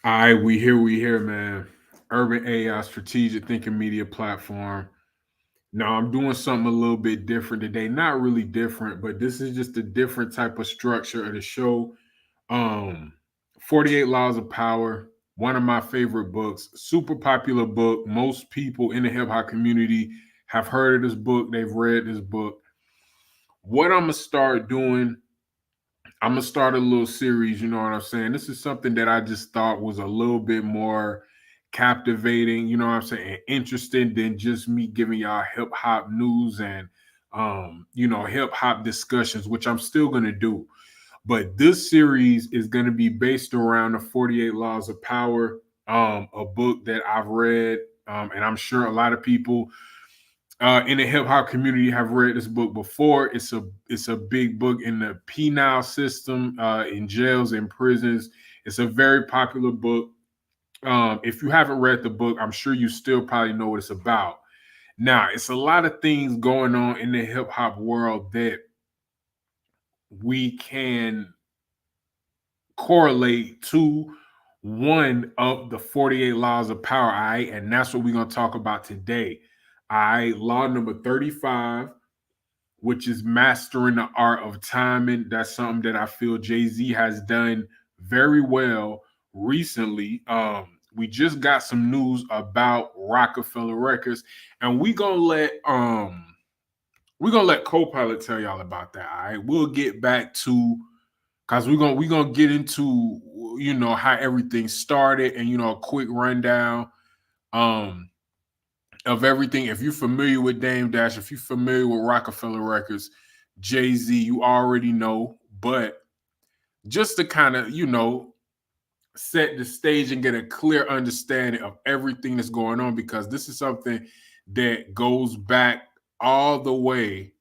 All right, we here, man. Urban AI strategic thinking media platform. Now I'm doing something a little bit different today. Not really different, but this is just a different type of structure of the show. Um, 48 Laws of Power, one of my favorite books, super popular book. Most people in the hip hop community have heard of this book, they've read this book. What I'm gonna start doing, I'm gonna start a little series, you know what I'm saying? This is something that I just thought was a little bit more captivating, you know what I'm saying, and interesting than just me giving y'all hip hop news and hip hop discussions, which I'm still gonna do. But this series is gonna be based around the 48 Laws of Power, a book that I've read, and I'm sure a lot of people in the hip hop community have read this book before. It's a big book in the penal system, in jails and prisons. It's a very popular book. If you haven't read the book, I'm sure you still probably know what it's about. Now, it's a lot of things going on in the hip hop world that we can correlate to one of the 48 laws of power. All right. And that's what we're going to talk about today. All right. Law number 35, which is mastering the art of timing. That's something that I feel Jay-Z has done very well recently. We just got some news about Roc-a-fella Records, and we're gonna let Copilot tell y'all about that. All right, we'll get back to because we're gonna get into how everything started and a quick rundown. Um, of everything. If you're familiar with Dame Dash, if you're familiar with Roc-a-fella Records, Jay Z, you already know. But just to kind of, set the stage and get a clear understanding of everything that's going on, because this is something that goes back all the way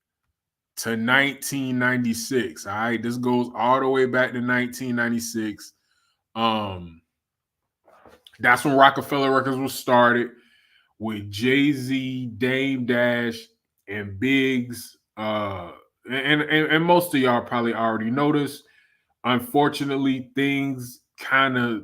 to 1996. All right. This goes all the way back to 1996. Um, that's when Roc-a-fella Records was started with Jay Z, Dame Dash, and Biggs. And most of y'all probably already noticed. Unfortunately, things kind of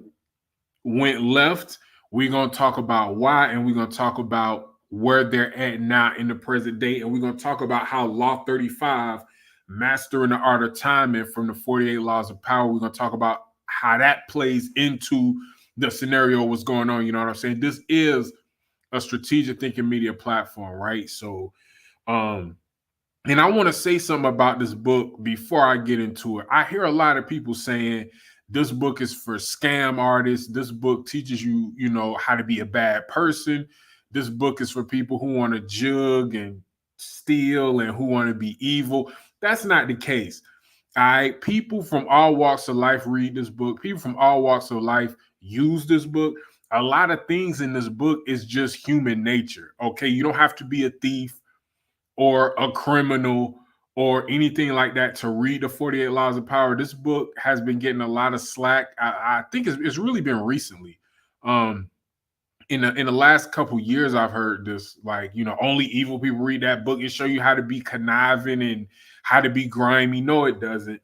went left. We're gonna talk about why, and we're gonna talk about where they're at now in the present day, and we're gonna talk about how Law 35, mastering the art of timing from the 48 Laws of Power. We're gonna talk about how that plays into the scenario, what's going on. You know what I'm saying? This is a strategic thinking media platform, right? So, um, and I want to say something about this book before I get into it. I hear a lot of people saying this book is for scam artists. This book teaches you, how to be a bad person. This book is for people who want to jug and steal and who want to be evil. That's not the case. All right. People from all walks of life read this book. People from all walks of life use this book. A lot of things in this book is just human nature. Okay. You don't have to be a thief or a criminal or anything like that to read the 48 Laws of Power. This book has been getting a lot of slack. I think it's really been recently. Um, in the last couple years, I've heard this, like, only evil people read that book. It show you how to be conniving and how to be grimy. No, it doesn't.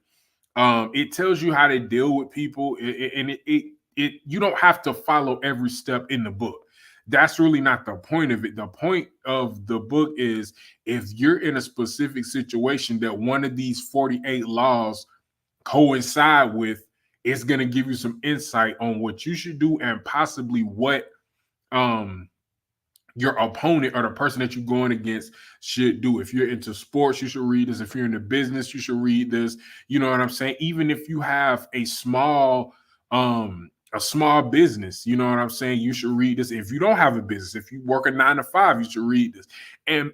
It tells you how to deal with people, and it you don't have to follow every step in the book. That's really not the point of it. The point of the book is, if you're in a specific situation that one of these 48 laws coincide with, it's going to give you some insight on what you should do and possibly what um your opponent or the person that you're going against should do. If you're into sports, you should read this. If you're into business, you should read this. You know what I'm saying? Even if you have a small business, you know what I'm saying, you should read this. If you don't have a business, if you work a 9 to 5, you should read this. And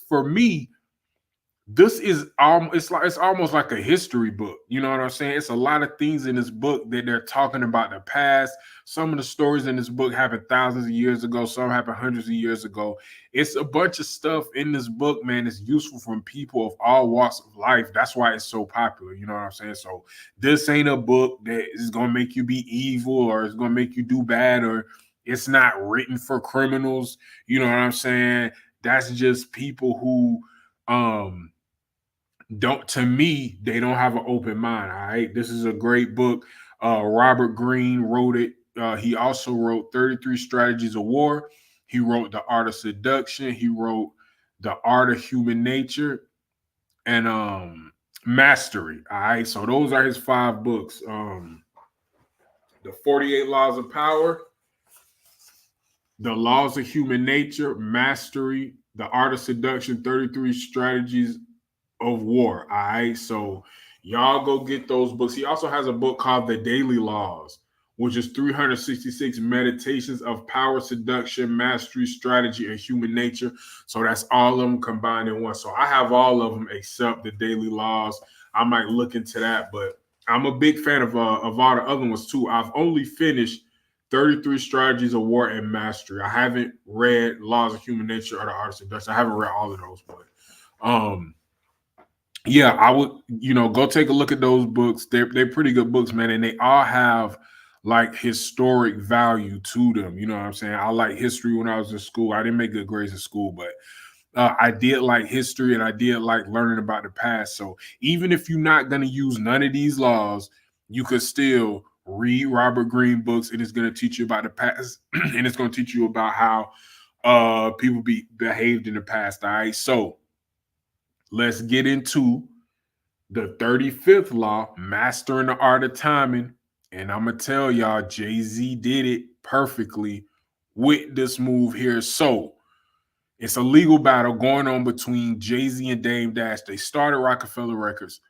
for me, this is it's almost like a history book. You know what I'm saying? It's a lot of things in this book that they're talking about the past. Some of the stories in this book happened thousands of years ago, some happened hundreds of years ago. It's a bunch of stuff in this book, man. It's useful from people of all walks of life. That's why it's so popular. You know what I'm saying? So this ain't a book that is gonna make you be evil or it's gonna make you do bad, or it's not written for criminals. You know what I'm saying? That's just people who don't to me, they don't have an open mind. All right, this is a great book. Robert Greene wrote it. He also wrote 33 Strategies of War. He wrote The Art of Seduction. He wrote The Art of Human Nature and Mastery. All right, so those are his 5 books. The 48 Laws of Power, The Laws of Human Nature, Mastery, The Art of Seduction, 33 Strategies of War. All right. So y'all go get those books. He also has a book called The Daily Laws, which is 366 meditations of power, seduction, mastery, strategy, and human nature. So that's all of them combined in one. So I have all of them except The Daily Laws. I might look into that, but I'm a big fan of all the other ones too. I've only finished 33 Strategies of War and Mastery. I haven't read Laws of Human Nature or The Art of Seduction. I haven't read all of those, but yeah, I would, go take a look at those books. They're pretty good books, man, and they all have like historic value to them. You know what I'm saying? I like history when I was in school. I didn't make good grades in school, but I did like history and I did like learning about the past. So even if you're not going to use none of these laws, you could still read Robert Greene books, and it's going to teach you about the past, and it's going to teach you about how people behaved in the past. All right, so let's get into the 35th law, mastering the art of timing. And I'm going to tell y'all, Jay-Z did it perfectly with this move here. So it's a legal battle going on between Jay-Z and Dame Dash. They started Roc-a-fella Records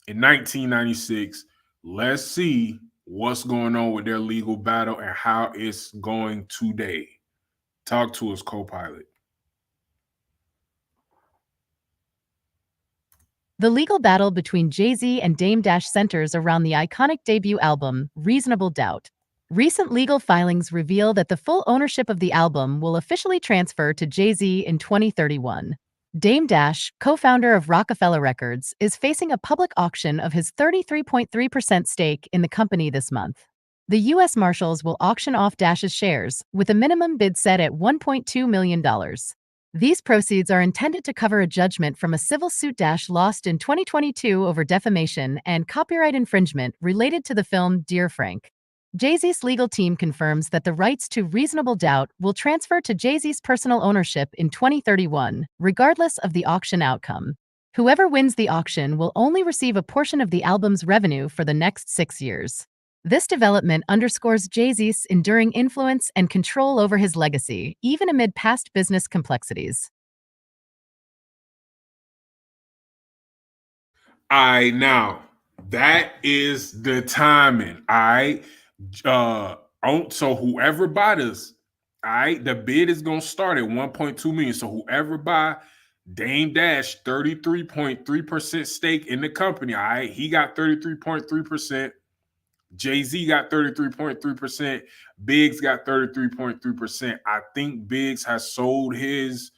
in 1996. Let's see what's going on with their legal battle and how it's going today. Talk to us, co-pilot. The legal battle between Jay-Z and Dame Dash centers around the iconic debut album, Reasonable Doubt. Recent legal filings reveal that the full ownership of the album will officially transfer to Jay-Z in 2031. Dame Dash, co-founder of Roc-a-fella Records, is facing a public auction of his 33.3% stake in the company this month. The U.S. Marshals will auction off Dash's shares, with a minimum bid set at $1.2 million. These proceeds are intended to cover a judgment from a civil suit Dash lost in 2022 over defamation and copyright infringement related to the film Dear Frank. Jay-Z's legal team confirms that the rights to Reasonable Doubt will transfer to Jay-Z's personal ownership in 2031, regardless of the auction outcome. Whoever wins the auction will only receive a portion of the album's revenue for the next 6 years. This development underscores Jay-Z's enduring influence and control over his legacy, even amid past business complexities. Now that is the timing. So whoever buy this, the bid is gonna start at 1.2 million. So whoever buy Dame Dash 33.3% stake in the company, he got 33.3%. Jay-Z got 33.3%. Biggs got 33.3%. I think Biggs has sold his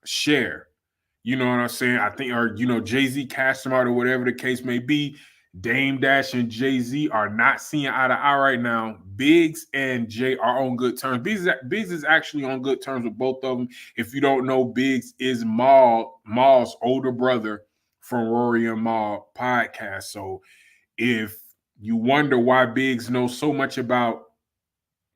share. You know what I'm saying? I think, or Jay-Z cashed him out or whatever the case may be. Dame Dash and Jay-Z are not seeing eye to eye right now. Biggs and Jay are on good terms. Biggs is actually on good terms with both of them. If you don't know, Biggs is Maul's older brother from Rory and Maul podcast. So if you wonder why Biggs knows so much about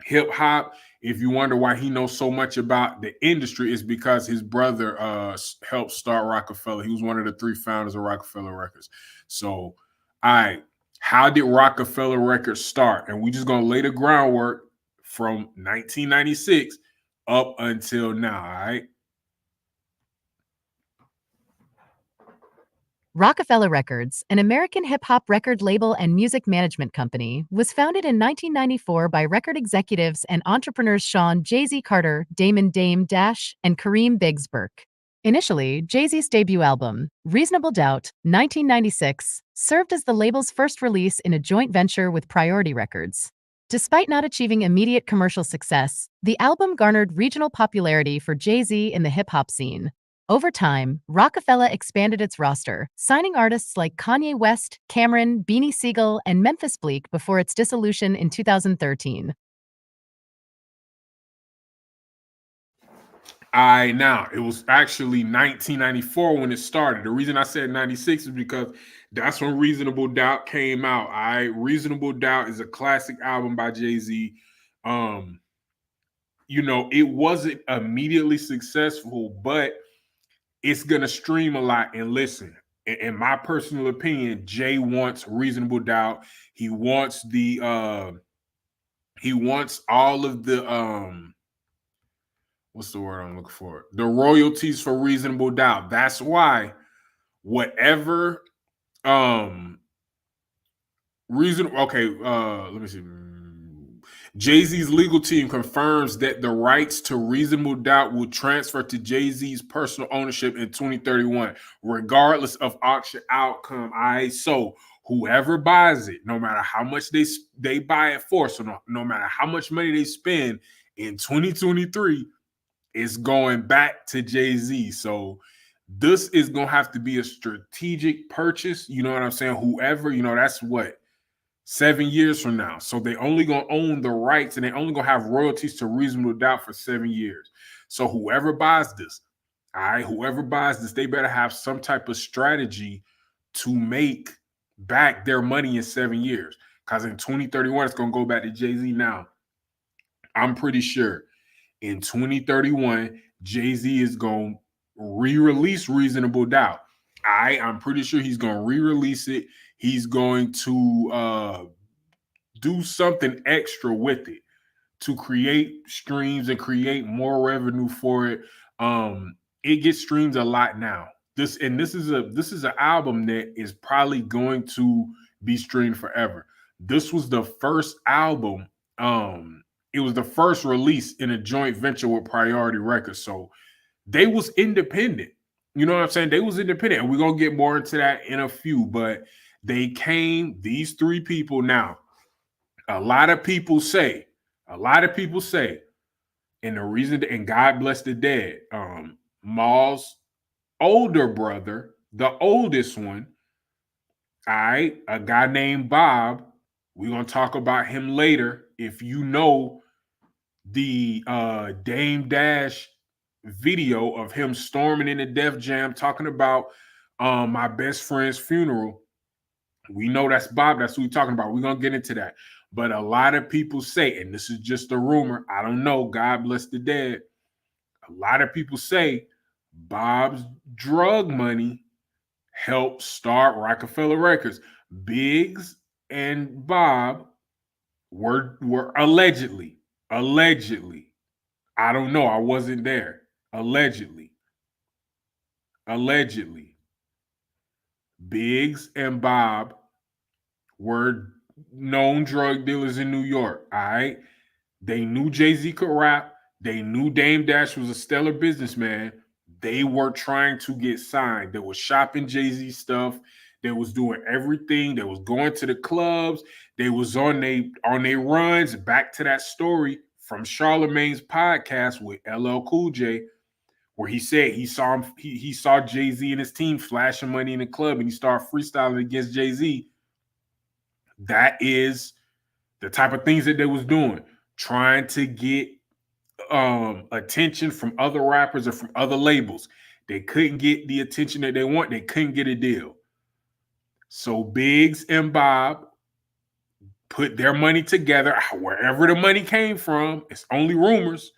hip hop, if you wonder why he knows so much about the industry, is because his brother helped start Roc-a-fella. He was one of the 3 founders of Roc-a-fella Records. So, how did Roc-a-fella Records start? And we just gonna lay the groundwork from 1996 up until now. All right. Roc-a-fella Records, an American hip-hop record label and music management company, was founded in 1994 by record executives and entrepreneurs Sean Jay-Z Carter, Damon Dame Dash, and Kareem Biggs Burke. Initially, Jay-Z's debut album, Reasonable Doubt, 1996, served as the label's first release in a joint venture with Priority Records. Despite not achieving immediate commercial success, the album garnered regional popularity for Jay-Z in the hip-hop scene. Over time, Roc-a-fella expanded its roster, signing artists like Kanye West, Cameron, Beanie Sigel, and Memphis Bleek before its dissolution in 2013. I now it was actually 1994 when it started. The reason I said 96 is because that's when Reasonable Doubt came out. Reasonable Doubt is a classic album by Jay-Z. Um, it wasn't immediately successful, but it's gonna stream a lot. And listen, in my personal opinion, Jay wants Reasonable Doubt. He wants he wants all of the what's the word I'm looking for? The royalties for Reasonable Doubt. That's why whatever reason okay, let me see. Jay-Z's legal team confirms that the rights to Reasonable Doubt will transfer to Jay-Z's personal ownership in 2031, regardless of auction outcome. All right, so whoever buys it, no matter how much they buy it for, so no matter how much money they spend in 2023, it's going back to Jay-Z. So this is gonna have to be a strategic purchase. You know what I'm saying? Whoever, that's what 7 years from now. So they only gonna own the rights and they only gonna have royalties to Reasonable Doubt for 7 years. So whoever buys this, all right, whoever buys this, they better have some type of strategy to make back their money in 7 years. Because in 2031, it's gonna go back to Jay-Z. Now, I'm pretty sure in 2031, Jay-Z is gonna re-release Reasonable Doubt. I'm pretty sure he's gonna re-release it. He's going to do something extra with it to create streams and create more revenue for it. It gets streams a lot now. This is an album that is probably going to be streamed forever. This was the first album. It was the first release in a joint venture with Priority Records. So they was independent. You know what I'm saying? They was independent. And we're gonna get more into that in a few, but these three people now. A lot of people say, and the reason, and God bless the dead, Maul's older brother, the oldest one, all right, a guy named Bob. We're gonna talk about him later. If you know the Dame Dash video of him storming in the Def Jam talking about my best friend's funeral, we know that's Bob. That's who we're talking about. We're going to get into that. But a lot of people say, and this is just a rumor, I don't know, God bless the dead. A lot of people say Bob's drug money helped start Roc-a-fella Records. Biggs and Bob were allegedly, I don't know, I wasn't there. Allegedly, Biggs and Bob were known drug dealers in New York. All right. They knew Jay-Z could rap. They knew Dame Dash was a stellar businessman. They were trying to get signed. They were shopping Jay-Z stuff. They was doing everything. They was going to the clubs. They was on their runs. Back to that story from Charlemagne's podcast with LL Cool J, where he said he saw Jay-Z and his team flashing money in the club, and he started freestyling against Jay-Z. That is the type of things that they was doing, trying to get attention from other rappers or from other labels. They couldn't get the attention that they want. They couldn't get a deal. So Biggs and Bob put their money together, wherever the money came from. It's only rumors.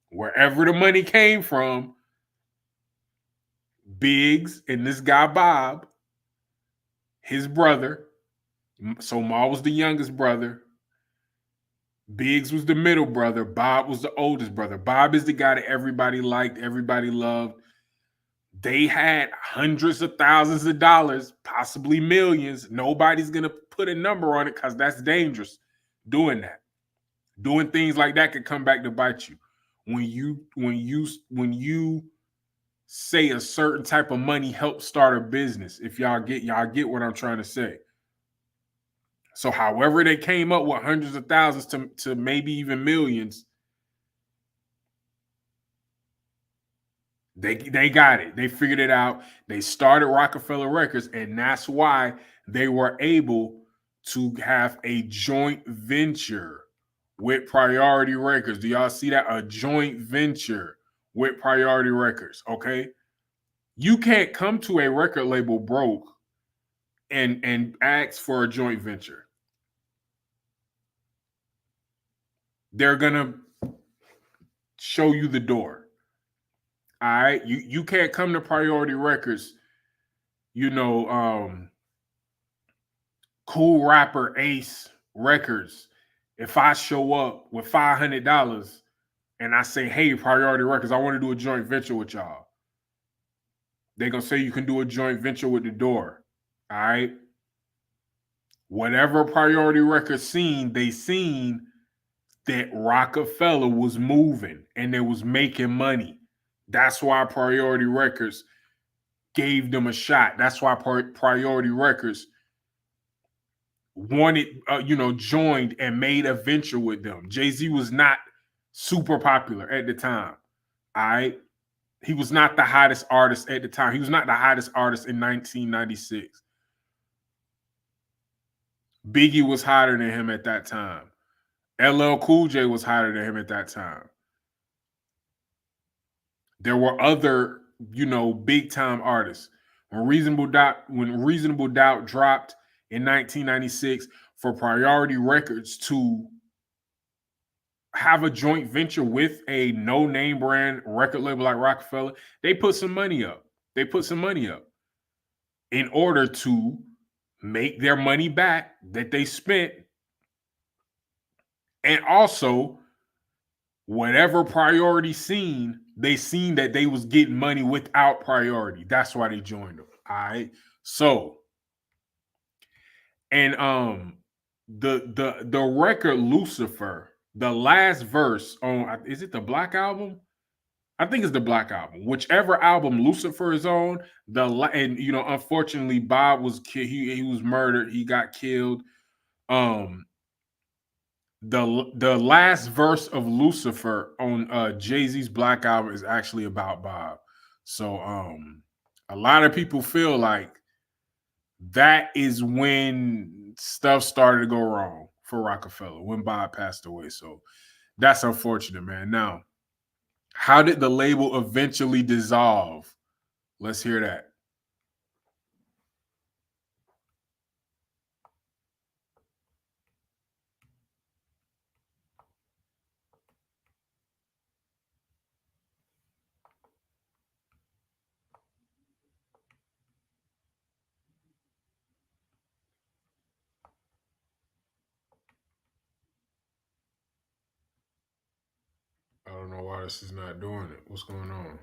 Wherever the money came from, Biggs and this guy Bob, his brother. So Ma was the youngest brother. Biggs was the middle brother. Bob was the oldest brother. Bob is the guy that everybody liked, everybody loved. They had hundreds of thousands of dollars, possibly millions. Nobody's going to put a number on it because that's dangerous. Doing that. Doing things like that could come back to bite you. When you say a certain type of money helps start a business, if y'all get what I'm trying to say. So however they came up with hundreds of thousands to maybe even millions, they got it. They figured it out. They started Roc-a-fella Records, and that's why they were able to have a joint venture with Priority Records. Do y'all see that? A joint venture with Priority Records, okay? You can't come to a record label broke and ask for a joint venture. They're gonna show you the door. All right. You can't come to Priority Records, you know, Cool Rapper Ace Records. If I show up with $500 and I say, hey, Priority Records, I want to do a joint venture with y'all. They're gonna say you can do a joint venture with the door. All right. Whatever Priority Records seen, they seen that Roc-a-fella was moving and they was making money. That's why Priority Records gave them a shot. That's why Priority Records wanted, joined and made a venture with them. Jay-Z was not super popular at the time. All right. He was not the hottest artist at the time. He was not the hottest artist in 1996. Biggie was hotter than him at that time. LL Cool J was hotter than him at that time. There were other, big time artists. When Reasonable Doubt dropped in 1996, for Priority Records to have a joint venture with a no-name brand record label like Roc-a-fella, they put some money up. In order to make their money back that they spent. And also, whatever Priority seen, they seen that they was getting money without Priority. That's why they joined them. All right. So, and the record Lucifer, the last verse on, is it the Black Album? I think it's the Black Album. Whichever album Lucifer is on, unfortunately, Bob was he was murdered. He got killed. The last verse of Lucifer on Jay-Z's Black Album is actually about Bob. So a lot of people feel like that is when stuff started to go wrong for Roc-a-fella, when Bob passed away. So that's unfortunate, man. Now, how did the label eventually dissolve? Let's hear that. I don't know why this is not doing it. What's going on?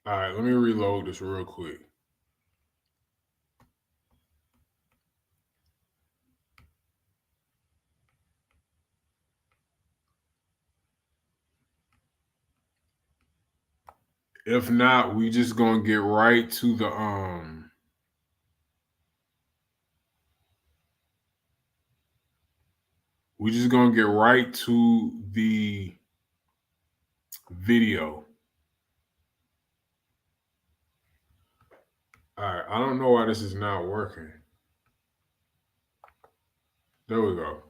All right, let me reload this real quick. If not, we just gonna get right to the we just gonna get right to the video. All right, I don't know why this is not working. There we go.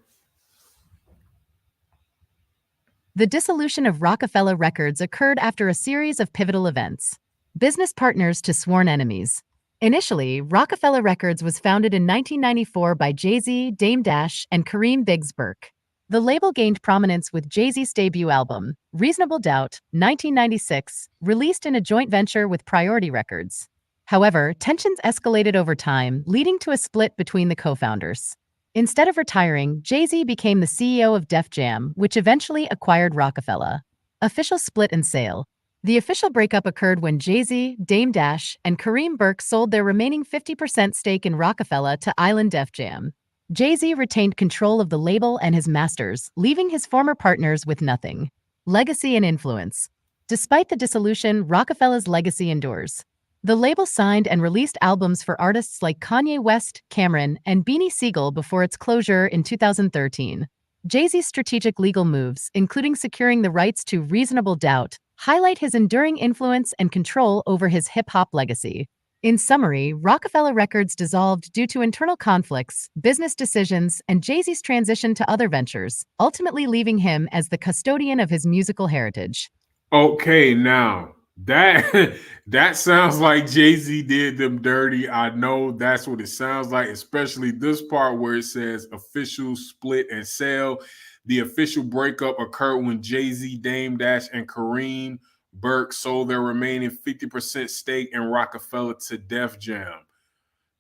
The dissolution of Roc-a-fella Records occurred after a series of pivotal events. Business partners to sworn enemies. Initially, Roc-a-fella Records was founded in 1994 by Jay-Z, Dame Dash, and Kareem Biggs Burke. The label gained prominence with Jay-Z's debut album, Reasonable Doubt, 1996, released in a joint venture with Priority Records. However, tensions escalated over time, leading to a split between the co-founders. Instead of retiring, Jay-Z became the CEO of Def Jam, which eventually acquired Roc-a-fella. Official split and sale. The official breakup occurred when Jay-Z, Dame Dash, and Kareem Burke sold their remaining 50% stake in Roc-a-fella to Island Def Jam. Jay-Z retained control of the label and his masters, leaving his former partners with nothing. Legacy and influence. Despite the dissolution, Roc-a-fella's legacy endures. The label signed and released albums for artists like Kanye West, Cameron, and Beanie Siegel before its closure in 2013. Jay-Z's strategic legal moves, including securing the rights to Reasonable Doubt, highlight his enduring influence and control over his hip-hop legacy. In summary, Roc-a-fella Records dissolved due to internal conflicts, business decisions, and Jay-Z's transition to other ventures, ultimately leaving him as the custodian of his musical heritage. Okay, now that that sounds like Jay-Z did them dirty. I know that's what it sounds like, especially this part where it says official split and sale. The official breakup occurred when Jay-Z, Dame Dash, and Kareem Burke sold their remaining 50% stake in Roc-a-fella to Def Jam.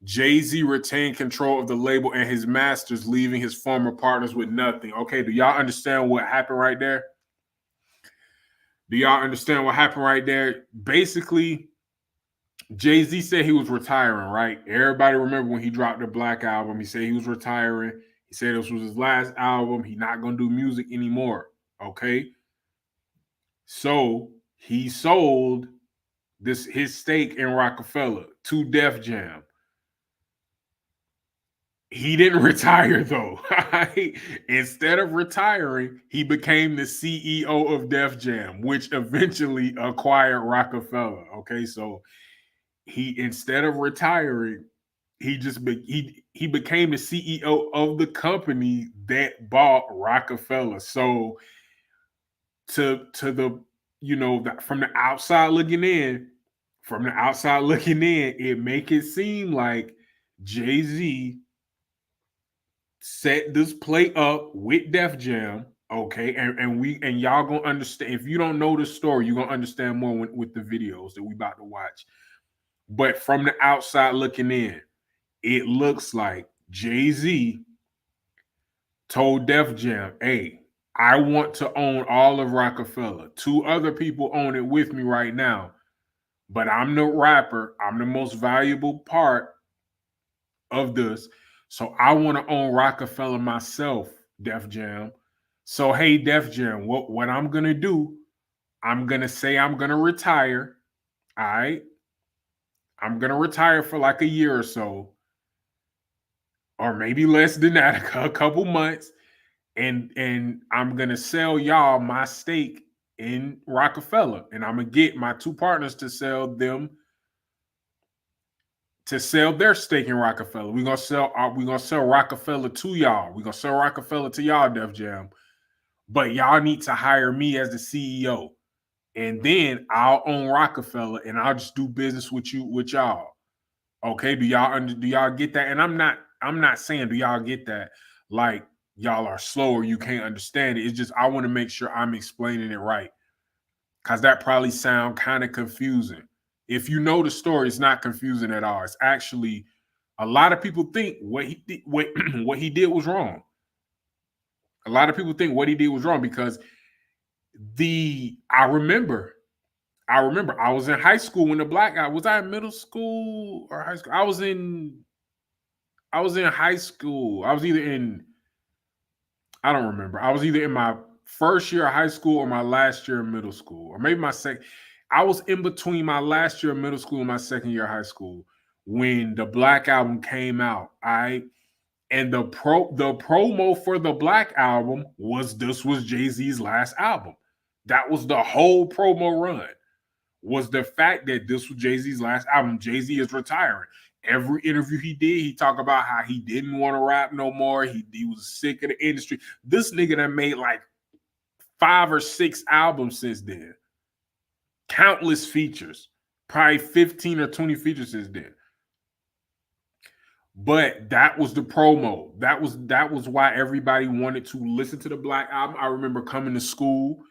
Jay-Z retained control of the label and his masters, leaving his former partners with nothing. Okay, do y'all understand what happened right there? Do y'all understand what happened right there? Basically, Jay-Z said he was retiring, right? Everybody remember when he dropped the Black album, he said he was retiring. He said this was his last album. He's not going to do music anymore. Okay. So he sold his stake in Roc-a-fella to Def Jam. He didn't retire though. Instead of retiring, he became the CEO of Def Jam, which eventually acquired Roc-a-fella. Okay, so he instead of retiring, he became the CEO of the company that bought Roc-a-fella. So to the from the outside looking in, it make it seem like Jay-Z set this play up with Def Jam. Okay, and y'all gonna understand. If you don't know the story, you're gonna understand more with the videos that we about to watch. But from the outside looking in, it looks like Jay-Z told Def Jam, hey, I want to own all of Roc-a-fella. Two other people own it with me right now, but I'm the rapper. I'm the most valuable part of this. So I want to own Roc-a-fella myself, Def Jam. So hey, Def Jam, what I'm gonna do, I'm gonna say I'm gonna retire. All right. I'm gonna retire for like a year or so, or maybe less than that, a couple months. And I'm gonna sell y'all my stake in Roc-a-fella. And I'm gonna get my two partners to sell their stake in Roc-a-fella. We're gonna sell Roc-a-fella to y'all. We're gonna sell Roc-a-fella to y'all, Def Jam. But y'all need to hire me as the CEO. And then I'll own Roc-a-fella and I'll just do business with y'all. Okay, do y'all get that? And I'm not saying do y'all get that like y'all are slow or you can't understand it. It's just I want to make sure I'm explaining it right. Cause that probably sound kind of confusing. If you know the story, it's not confusing at all. It's actually a lot of people think what he did was wrong. A lot of people think what he did was wrong because the I remember I was in high school when the black guy was I in middle school or high school? I was in high school. I don't remember. I was either in my first year of high school or my last year of middle school, or maybe my second. I was in between my last year of middle school and my second year of high school when the Black album came out. And the promo for the Black album was this was Jay-Z's last album. That was the whole promo run. Was the fact that this was Jay-Z's last album. Jay-Z is retiring. Every interview he did, he talked about how he didn't want to rap no more. He was sick of the industry. This nigga that made like 5 or 6 albums since then. Countless features. Probably 15 or 20 features since then. But that was the promo. That was why everybody wanted to listen to the Black album. I remember coming to school,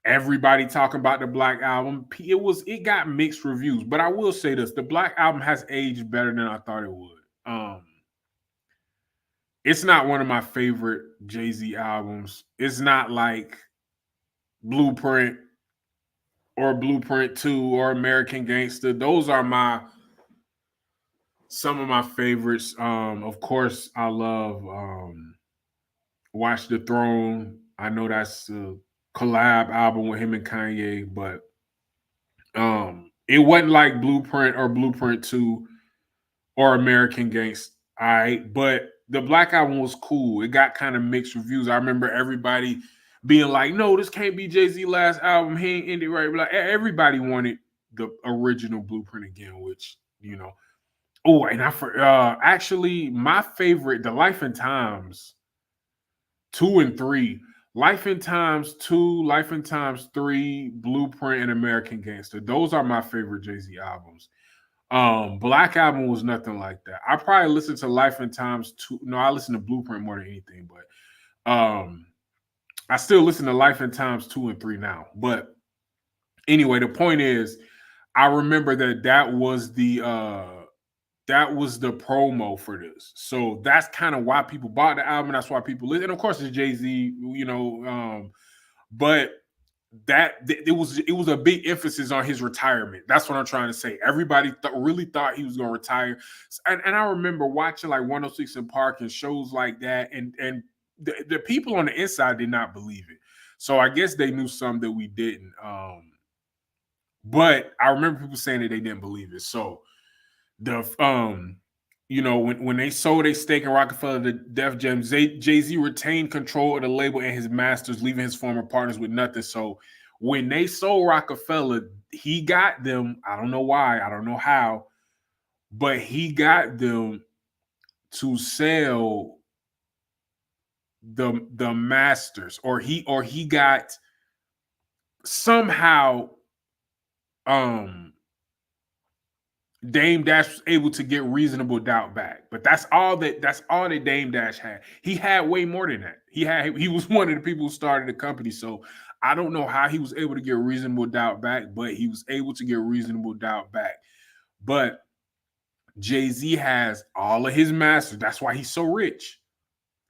everybody talking about the Black album. It got mixed reviews, but I will say this: the Black album has aged better than I thought it would. It's not one of my favorite Jay-Z albums. It's not like Blueprint or Blueprint 2 or American Gangster. Those are some of my favorites. Of course, I love Watch the Throne. I know that's a collab album with him and Kanye, but It wasn't like Blueprint or Blueprint 2 or American Gangster. All right. But the Black Album was cool. It got kind of mixed reviews. I remember everybody being like, no, this can't be Jay-Z last album. He ain't ended right. Like everybody wanted the original Blueprint again, which, Oh, and I for actually my favorite, the Life and Times 2 and 3. Life and Times 2, Life and Times 3, Blueprint, and American Gangster. Those are my favorite Jay-Z albums. Black Album was nothing like that. I probably listened to Life and Times 2. No, I listen to Blueprint more than anything, but I still listen to Life and Times 2 and 3 now. But anyway, the point is, I remember that was the promo for this. So that's kind of why people bought the album. That's why people listen. And of course, it's Jay-Z, but it was a big emphasis on his retirement. That's what I'm trying to say. Everybody really thought he was going to retire. And I remember watching like 106 in Park and shows like that. And the people on the inside did not believe it. So I guess they knew something that we didn't. But I remember people saying that they didn't believe it. So when they sold a stake in Roc-a-fella to Def Jam, Jay-Z retained control of the label and his masters, leaving his former partners with nothing. So when they sold Roc-a-fella, he got them. I don't know why, I don't know how, but he got them to sell the masters, or he got somehow Dame Dash was able to get Reasonable Doubt back, but that's all that Dame Dash had. He had way more than that. He was one of the people who started the company. So I don't know how he was able to get Reasonable Doubt back, but he was able to get Reasonable Doubt back. But Jay-Z has all of his masters. That's why he's so rich.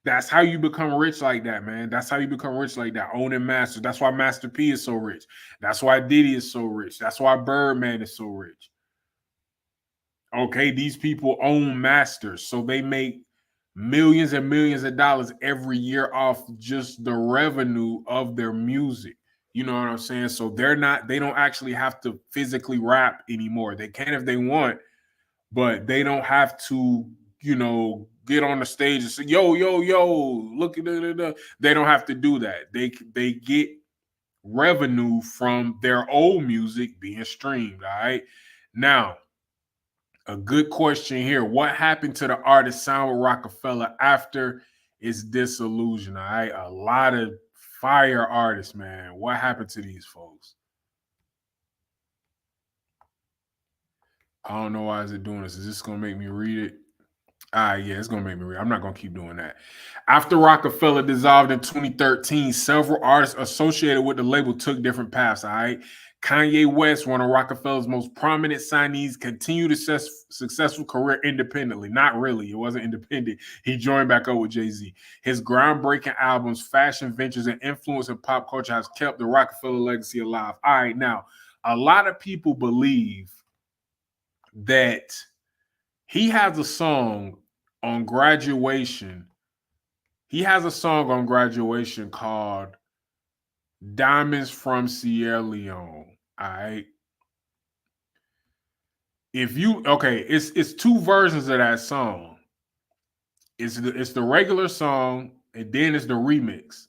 That's how you become rich like that, man. That's how you become rich like that, owning masters. That's why Master P is so rich. That's why Diddy is so rich. That's why Birdman is so rich. Okay, these people own masters, so they make millions and millions of dollars every year off just the revenue of their music. You know what I'm saying? So they don't actually have to physically rap anymore. They can if they want, but they don't have to, get on the stage and say, yo, yo, yo, look at it. They don't have to do that. They get revenue from their old music being streamed. All right. Now, a good question here. What happened to the artist signed with Roc-a-fella after its disillusion? All right. A lot of fire artists, man. What happened to these folks? I don't know why is it doing this. Is this gonna make me read it? Yeah, it's gonna make me read. I'm not gonna keep doing that. After Roc-a-fella dissolved in 2013, several artists associated with the label took different paths. All right. Kanye West, one of Roc-a-fella's most prominent signees, continued a successful career independently. Not really. It wasn't independent. He joined back up with Jay-Z. His groundbreaking albums, fashion ventures, and influence in pop culture has kept the Roc-a-fella legacy alive. All right. Now, a lot of people believe that he has a song on Graduation. He has a song on Graduation called Diamonds from Sierra Leone. All right. It's two versions of that song. It's the regular song, and then it's the remix.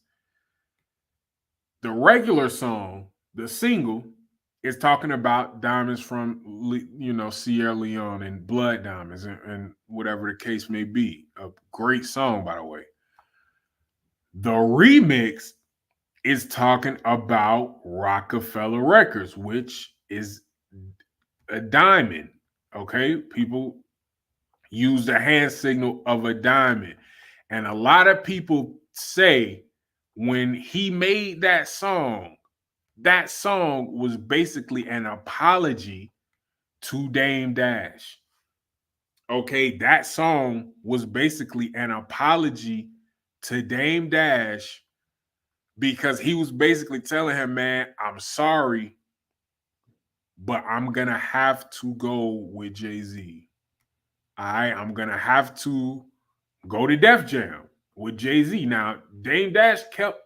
The regular song, the single, is talking about diamonds from Sierra Leone and blood diamonds and whatever the case may be. A great song, by the way. The remix is talking about Roc-a-fella Records, which is a diamond. Okay, people use the hand signal of a diamond, and a lot of people say when he made that song was basically an apology to Dame Dash. Okay, that song was basically an apology to Dame Dash because he was basically telling him, man, I'm sorry, but I'm going to have to go with Jay-Z. I'm going to have to go to Def Jam with Jay-Z. Now, Dame Dash kept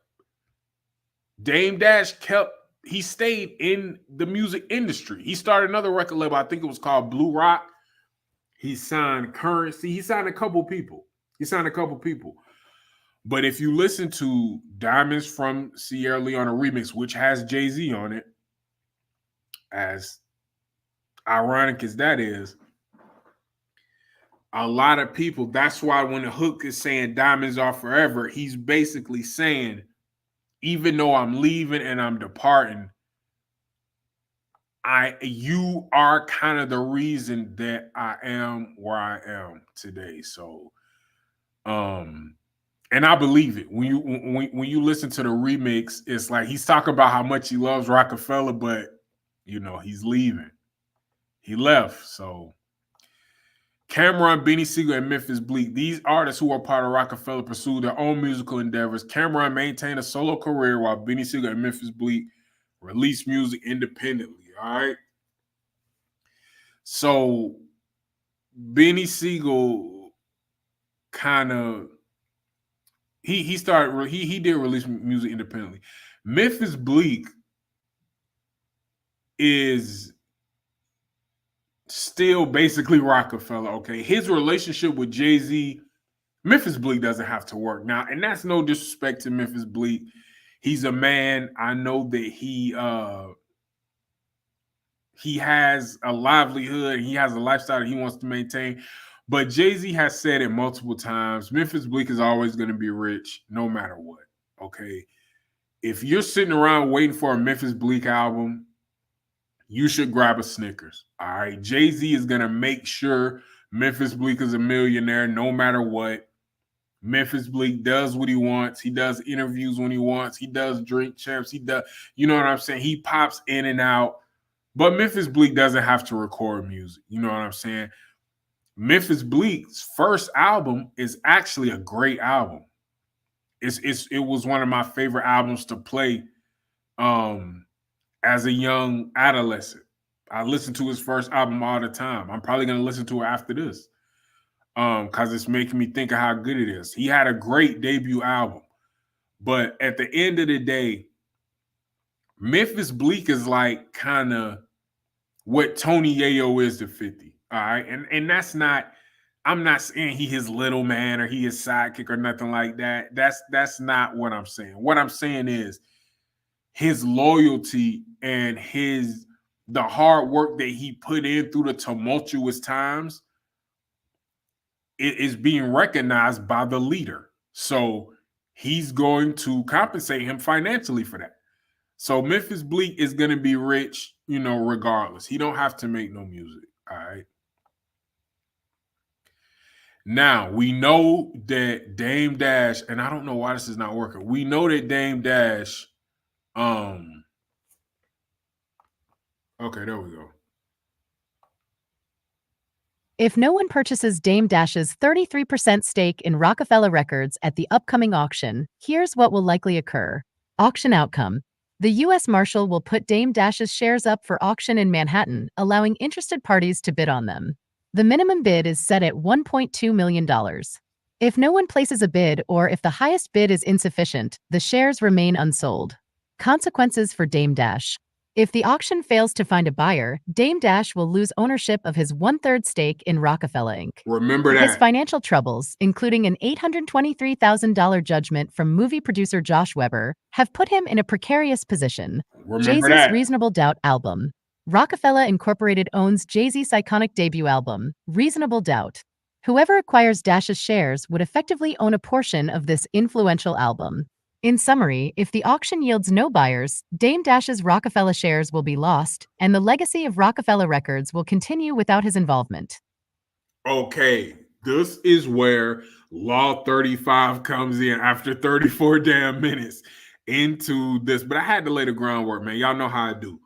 he stayed in the music industry. He started another record label. I think it was called Blue Rock. He signed Currency. He signed a couple people. But if you listen to Diamonds from Sierra Leone remix, which has Jay-Z on it, as ironic as that is, a lot of people, that's why when the hook is saying diamonds are forever, he's basically saying, even though I'm leaving and I'm departing, you are kind of the reason that I am where I am today. So and I believe it. When you listen to the remix, it's like he's talking about how much he loves Roc-a-fella, but he's leaving. He left. So Cameron, Beanie Sigel, and Memphis Bleek, these artists who are part of Roc-a-fella pursue their own musical endeavors. Cameron maintained a solo career while Beanie Sigel and Memphis Bleek released music independently. All right. So Beanie Sigel kind of he started he did release music independently. Memphis Bleek is still basically Roc-a-fella. Okay, his relationship with Jay-Z, Memphis Bleek doesn't have to work now, and that's no disrespect to Memphis Bleek. He's a man. I know that he has a livelihood. He has a lifestyle that he wants to maintain. But Jay-Z has said it multiple times. Memphis Bleek is always going to be rich no matter what. Okay. If you're sitting around waiting for a Memphis Bleek album, you should grab a Snickers. All right. Jay-Z is going to make sure Memphis Bleek is a millionaire no matter what. Memphis Bleek does what he wants. He does interviews when he wants. He does drink champs. He does, you know what I'm saying? He pops in and out. But Memphis Bleek doesn't have to record music. You know what I'm saying? Memphis Bleek's first album is actually a great album. It was one of my favorite albums to play as a young adolescent. I listened to his first album all the time. I'm probably going to listen to it after this because it's making me think of how good it is. He had a great debut album. But at the end of the day, Memphis Bleek is like kind of what Tony Yayo is to 50. All right. And that's not, I'm not saying he his little man or he his sidekick or nothing like that. That's not what I'm saying. What I'm saying is his loyalty and the hard work that he put in through the tumultuous times is being recognized by the leader. So he's going to compensate him financially for that. So Memphis Bleek is going to be rich, regardless. He don't have to make no music. All right. Now, we know that Dame Dash, and I don't know why this is not working. We know that Dame Dash, okay, there we go. If no one purchases Dame Dash's 33% stake in Roc-a-fella Records at the upcoming auction, here's what will likely occur. Auction outcome. The U.S. Marshal will put Dame Dash's shares up for auction in Manhattan, allowing interested parties to bid on them. The minimum bid is set at $1.2 million. If no one places a bid or if the highest bid is insufficient, the shares remain unsold. Consequences for Dame Dash. If the auction fails to find a buyer, Dame Dash will lose ownership of his 1/3 stake in Roc-a-fella Inc. Remember that. His financial troubles, including an $823,000 judgment from movie producer Josh Weber, have put him in a precarious position. Jay-Z's Reasonable Doubt album. Roc-a-fella Incorporated owns Jay-Z's iconic debut album, Reasonable Doubt. Whoever acquires Dash's shares would effectively own a portion of this influential album. In summary, if the auction yields no buyers, Dame Dash's Roc-a-fella shares will be lost, and the legacy of Roc-a-fella Records will continue without his involvement. Okay, this is where Law 35 comes in after 34 damn minutes into this. But I had to lay the groundwork, man. Y'all know how I do.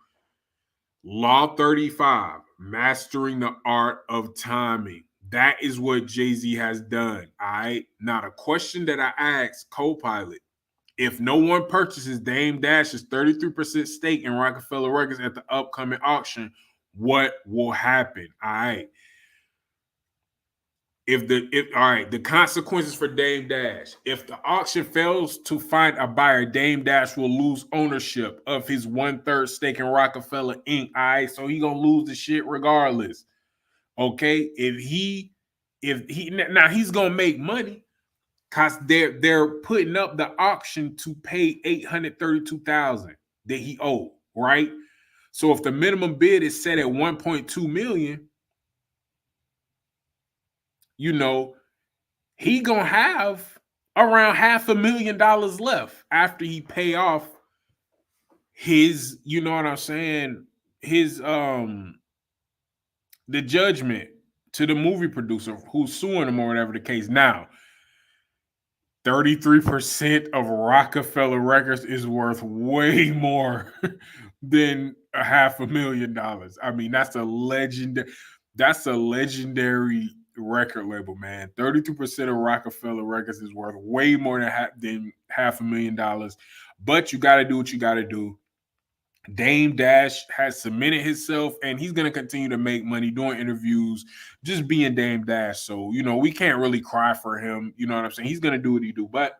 Law 35, mastering the art of timing. That is what Jay-Z has done. All right. Now, the question that I asked Copilot, if no one purchases Dame Dash's 33% stake in Roc-a-fella Records at the upcoming auction, what will happen? All right. if all right, the consequences for Dame Dash. If the auction fails to find a buyer, Dame Dash will lose ownership of his 1/3 stake in Roc-a-fella Inc. All right, so he gonna lose the shit regardless. Okay, if he now he's gonna make money because they're putting up the auction to pay 832,000 that he owed, right? So if the minimum bid is set at 1.2 million, you know, he gonna have around $500,000 left after he pay off his, you know what I'm saying, his the judgment to the movie producer who's suing him or whatever the case. Now, 33% of Roc-a-fella Records is worth way more than $500,000. I mean, that's a legendary record label, man. 32% of Roc-a-fella Records is worth way more than $500,000. But you got to do what you got to do. Dame Dash has cemented himself and he's going to continue to make money doing interviews, just being Dame Dash. So, we can't really cry for him. You know what I'm saying? He's going to do what he do. But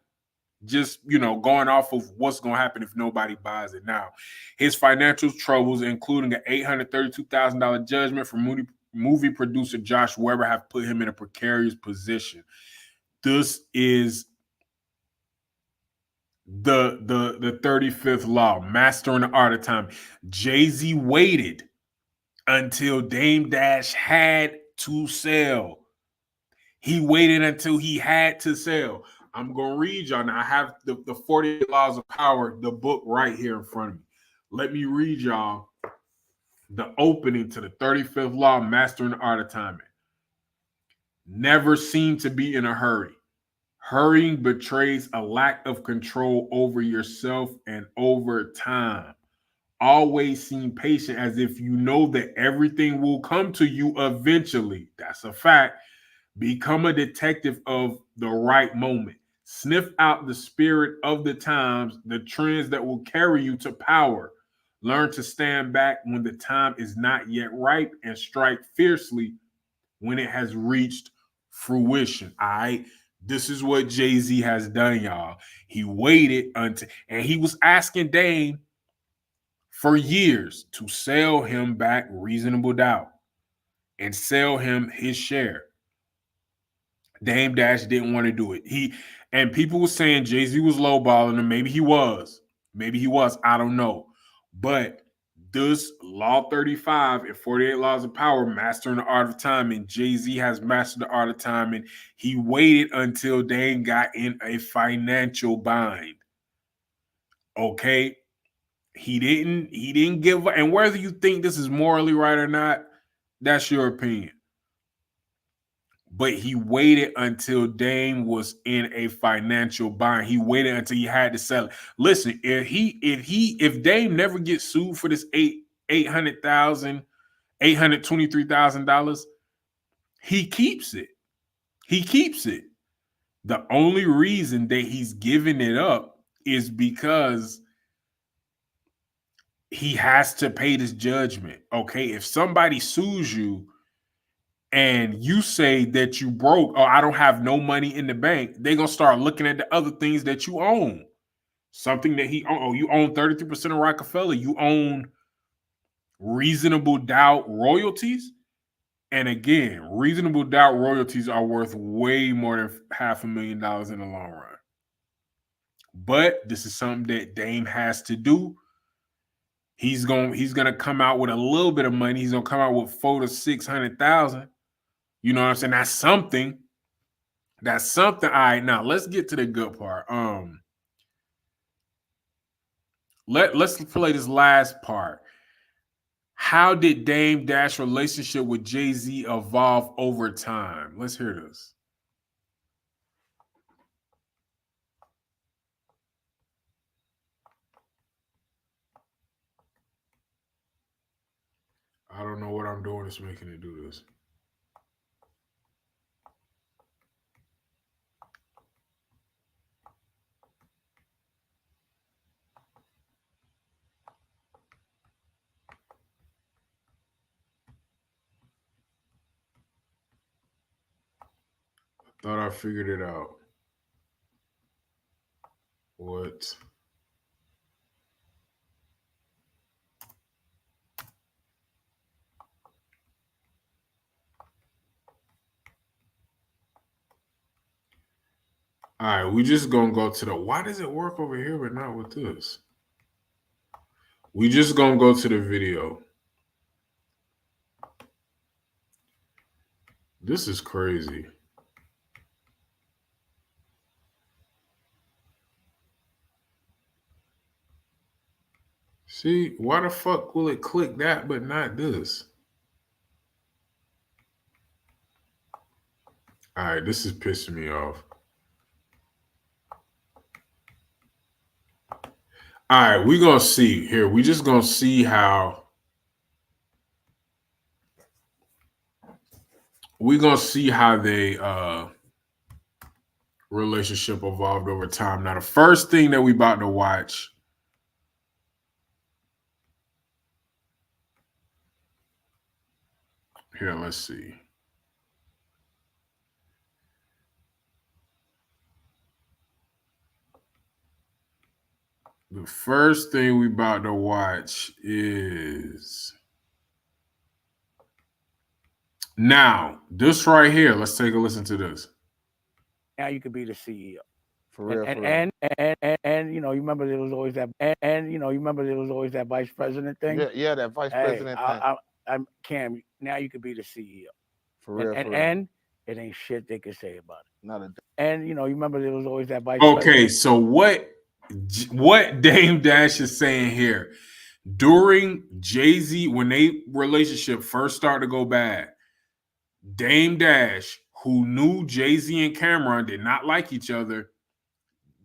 just, going off of what's going to happen if nobody buys it. Now, his financial troubles, including an $832,000 judgment from movie producer Josh Weber, have put him in a precarious position. This is the 35th law, mastering the art of time. Jay-Z waited until Dame Dash had to sell. He waited until he had to sell. I'm going to read y'all now. I have the 48 Laws of Power, the book right here in front of me. Let me read y'all the opening to the 35th law, mastering the art of timing. Never seem to be in a hurry. Hurrying betrays a lack of control over yourself and over time. Always seem patient as if you know that everything will come to you eventually. That's a fact. Become a detective of the right moment. Sniff out the spirit of the times, the trends that will carry you to power. Learn to stand back when the time is not yet ripe and strike fiercely when it has reached fruition. All right. This is what Jay-Z has done, y'all. He waited until, and he was asking Dame for years to sell him back Reasonable Doubt and sell him his share. Dame Dash didn't want to do it. And people were saying Jay-Z was lowballing him. Maybe he was. Maybe he was. I don't know. But this Law 35 and 48 Laws of Power, mastering the art of timing. Jay-Z has mastered the art of timing. He waited until Dame got in a financial bind. Okay. He didn't give up. And whether you think this is morally right or not, that's your opinion. But he waited until Dame was in a financial bind. He waited until he had to sell it. Listen, if Dame never gets sued for this $823,000, he keeps it. He keeps it. The only reason that he's giving it up is because he has to pay this judgment. Okay, if somebody sues you and you say that you broke or I don't have no money in the bank, they're gonna start looking at the other things that you own. Something that he oh, you own 33% of Roc-a-fella, you own Reasonable Doubt royalties. And again, Reasonable Doubt royalties are worth way more than $500,000 in the long run. But this is something that Dame has to do. He's gonna come out with a little bit of money. He's gonna come out with 400,000 to 600,000. You know what I'm saying? That's something. That's something. All right, now let's get to the good part. Let's play this last part. How did Dame Dash relationship with Jay-Z evolve over time? Let's hear this. I don't know what I'm doing that's making it do this. Thought I figured it out. What? All right, we just gonna go to the. Why does it work over here but not with this? We just gonna go to the video. This is crazy. See, why the fuck will it click that but not this? All right, this is pissing me off. All right, we're going to see here. We just going to see how they relationship evolved over time. Now, the first thing that we about to watch here, let's see. The first thing we about to watch is now this right here. Let's take a listen to this. Now you could be the CEO. For real, And you know, you remember there was always that vice president thing. Yeah, that vice president thing. I'm Cam. Now you could be the CEO. For real, and it ain't shit they could say about it. Not a. And you know, you remember there was always that vice. Okay, so what Dame Dash is saying here, during Jay-Z, when they relationship first started to go bad, Dame Dash, who knew Jay-Z and Cameron did not like each other,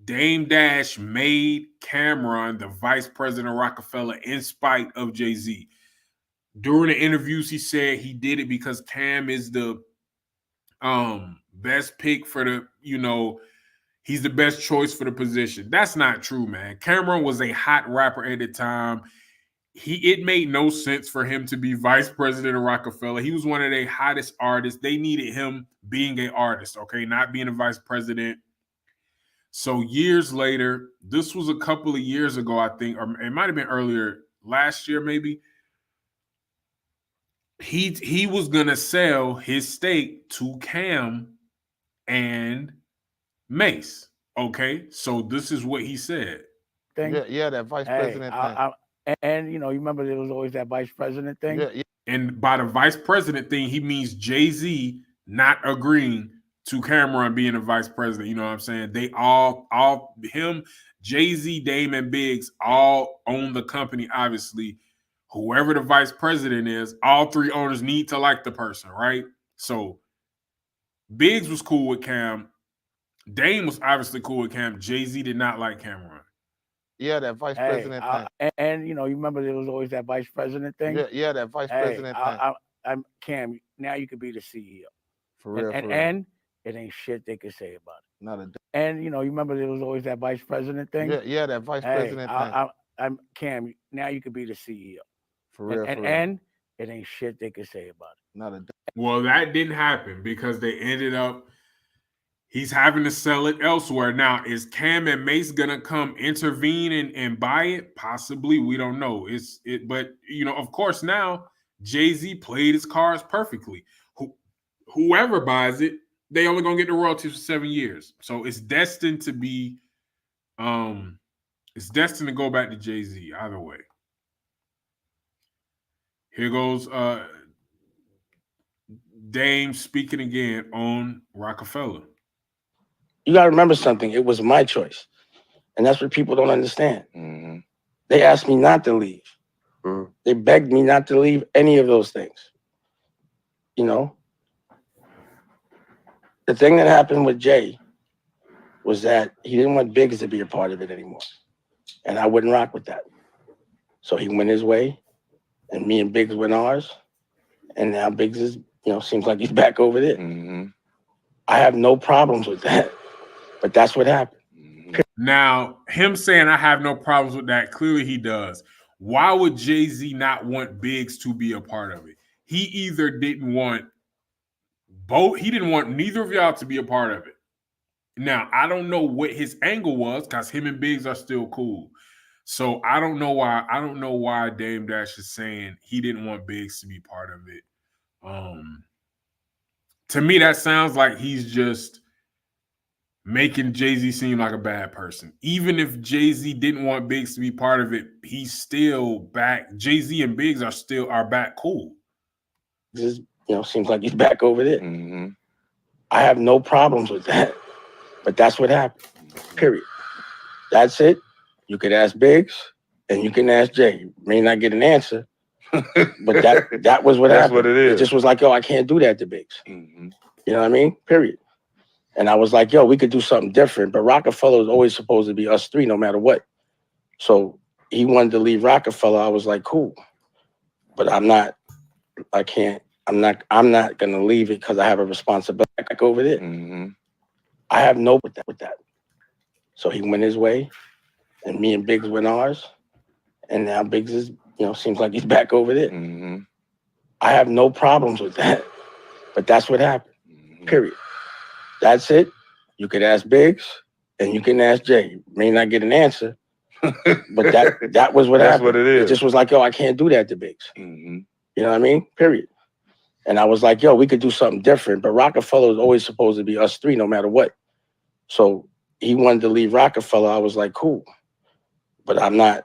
Dame Dash made Cameron the vice president of Roc-a-fella in spite of Jay-Z. During the interviews, he said he did it because Cam is the best pick for the, you know, he's the best choice for the position. That's not true, man. Cameron was a hot rapper at the time. It made no sense for him to be vice president of Roc-a-fella. He was one of their hottest artists. They needed him being an artist, okay, not being a vice president. So years later, this was a couple of years ago, I think, or it might have been earlier, last year maybe. He was gonna sell his stake to Cam and Mace. Okay, so this is what he said. Yeah, that vice president thing. And you know, you remember there was always that vice president thing. Yeah. And by the vice president thing, he means Jay-Z not agreeing to Cameron being a vice president. You know what I'm saying? They all him, Jay-Z, Dame, and Biggs all own the company, obviously. Whoever the vice president is, all three owners need to like the person, right? So Biggs was cool with Cam. Dame was obviously cool with Cam. Jay-Z did not like Cameron. Yeah, that vice president thing. And you know, you remember there was always that vice president thing. Yeah, that vice president thing. I'm Cam. Now you could be the CEO. For real, and it ain't shit they could say about it. Not a. And you know, you remember there was always that vice president thing. Yeah, that vice president thing. I'm Cam. Now you could be the CEO. For real, and it ain't shit they could say about it. Not a. Well, that didn't happen because they ended up. He's having to sell it elsewhere. Now, is Cam and Mace gonna come intervene and buy it? Possibly. We don't know. But you know, of course, now Jay-Z played his cards perfectly. Whoever buys it, they only gonna get the royalties for 7 years. So it's destined to be, it's destined to go back to Jay-Z either way. Here goes Dame speaking again on Roc-a-fella. You got to remember something. It was my choice. And that's what people don't understand. Mm-hmm. They asked me not to leave. Mm-hmm. They begged me not to leave any of those things. You know? The thing that happened with Jay was that he didn't want Biggs to be a part of it anymore. And I wouldn't rock with that. So he went his way, and me and Biggs went ours. And now Biggs is, you know, seems like he's back over there. Mm-hmm. I have no problems with that. But that's what happened. Now, him saying I have no problems with that, clearly he does. Why would Jay-Z not want Biggs to be a part of it? He either didn't want He didn't want neither of y'all to be a part of it. Now, I don't know what his angle was because him and Biggs are still cool. So I don't know why Dame Dash is saying he didn't want Biggs to be part of it. To me, that sounds like he's just making Jay-Z seem like a bad person. Even if Jay-Z didn't want Biggs to be part of it, he's still back. Jay-Z and Biggs are back cool. This, seems like he's back over there. Mm-hmm. I have no problems with that, but that's what happened. Period. That's it. You could ask Biggs and you can ask Jay. You may not get an answer, but that was what happened. That's what it is. It just was like, yo, I can't do that to Biggs. Mm-hmm. You know what I mean? Period. And I was like, yo, we could do something different. But Roc-a-fella was always supposed to be us three, no matter what. So he wanted to leave Roc-a-fella. I was like, cool. But I'm not gonna leave it because I have a responsibility over there. Mm-hmm. I have no with that. So he went his way, and me and Biggs went ours. And now Biggs is, seems like he's back over there. Mm-hmm. I have no problems with that. But that's what happened. Mm-hmm. Period. That's it. You could ask Biggs and you can ask Jay. You may not get an answer, but that was what happened. That's what it is. It just was like, yo, I can't do that to Biggs. Mm-hmm. You know what I mean? Period. And I was like, yo, we could do something different. But Roc-a-fella was always supposed to be us three, no matter what. So he wanted to leave Roc-a-fella. I was like, cool. But I'm not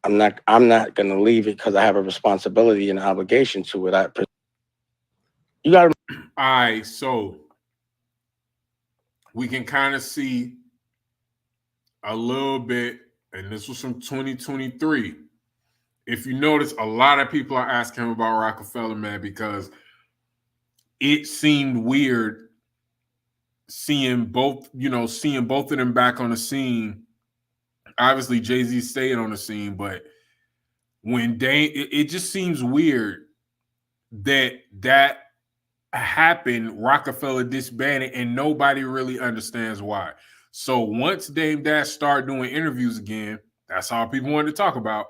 gonna leave it because I have a responsibility and an obligation to it. You gotta. All right, so we can kind of see a little bit, and this was from 2023. If you notice, a lot of people are asking him about Roc-a-fella, man, because it seemed weird seeing both of them back on the scene. Obviously, Jay-Z stayed on the scene, but when it just seems weird that happened, Roc-a-fella disbanded, and nobody really understands why. So once Dame Dash started doing interviews again, that's all people wanted to talk about.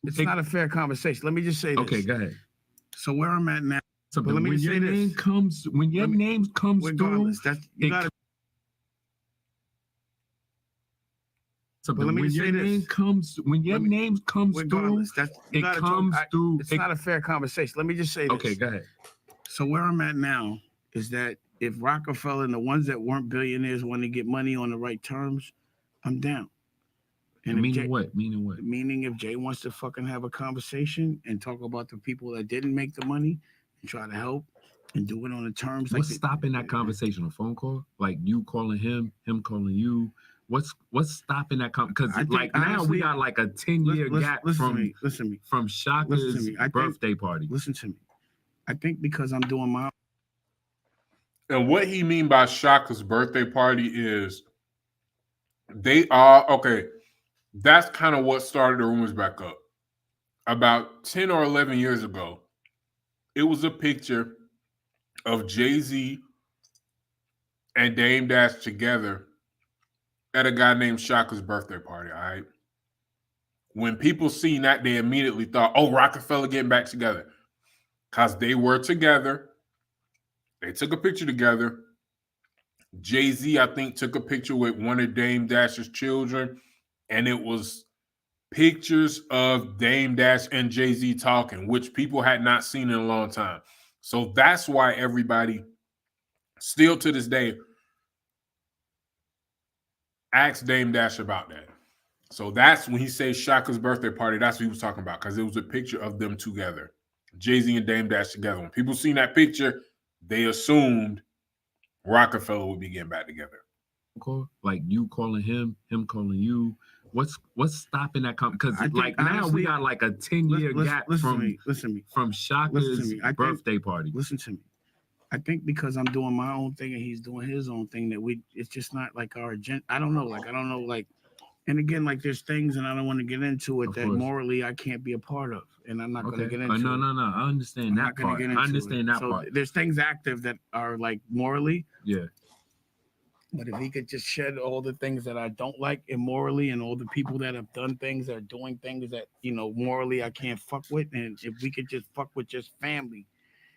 It's not a fair conversation. Let me just say this. Okay, go ahead. So where I'm at now. So let me just say this. When your name comes through, you gotta. So when your name comes through, it comes through. It's not a fair conversation. Let me just say this. Okay, go ahead. So where I'm at now is that if Roc-a-fella and the ones that weren't billionaires want to get money on the right terms, I'm down. And meaning what? Meaning if Jay wants to fucking have a conversation and talk about the people that didn't make the money and try to help and do it on the terms. What's stopping that conversation? A phone call? Like you calling him calling you? What's stopping that conversation? Because like now we got like a 10-year gap from Shaka's birthday party. Listen to me. I think because I'm doing my. And what he mean by Shaka's birthday party is they are okay. That's kind of what started the rumors back up. About 10 or 11 years ago, it was a picture of Jay-Z and Dame Dash together at a guy named Shaka's birthday party, all right? When people seen that, they immediately thought, oh, Roc-a-fella getting back together. Because they were together. They took a picture together. Jay-Z, I think, took a picture with one of Dame Dash's children, and it was pictures of Dame Dash and Jay-Z talking, which people had not seen in a long time. So that's why everybody, still to this day, asks Dame Dash about that. So that's when he says Shaka's birthday party, that's what he was talking about, because it was a picture of them together. Jay-Z and Dame Dash together. When people seen that picture, they assumed Roc-a-fella would be getting back together. Like you calling him calling you. What's stopping that? Because like now we got like a 10-year gap from Shaka's birthday party. Listen to me. I think because I'm doing my own thing and he's doing his own thing it's just not like our agenda. I don't know. And again, like there's things, and I don't want to get into it that morally I can't be a part of, and I'm not going to get into. No. I understand that part. I understand that part. There's things active that are like morally. Yeah. But if he could just shed all the things that I don't like immorally, and all the people that have done things that are doing things that morally I can't fuck with, and if we could just fuck with just family,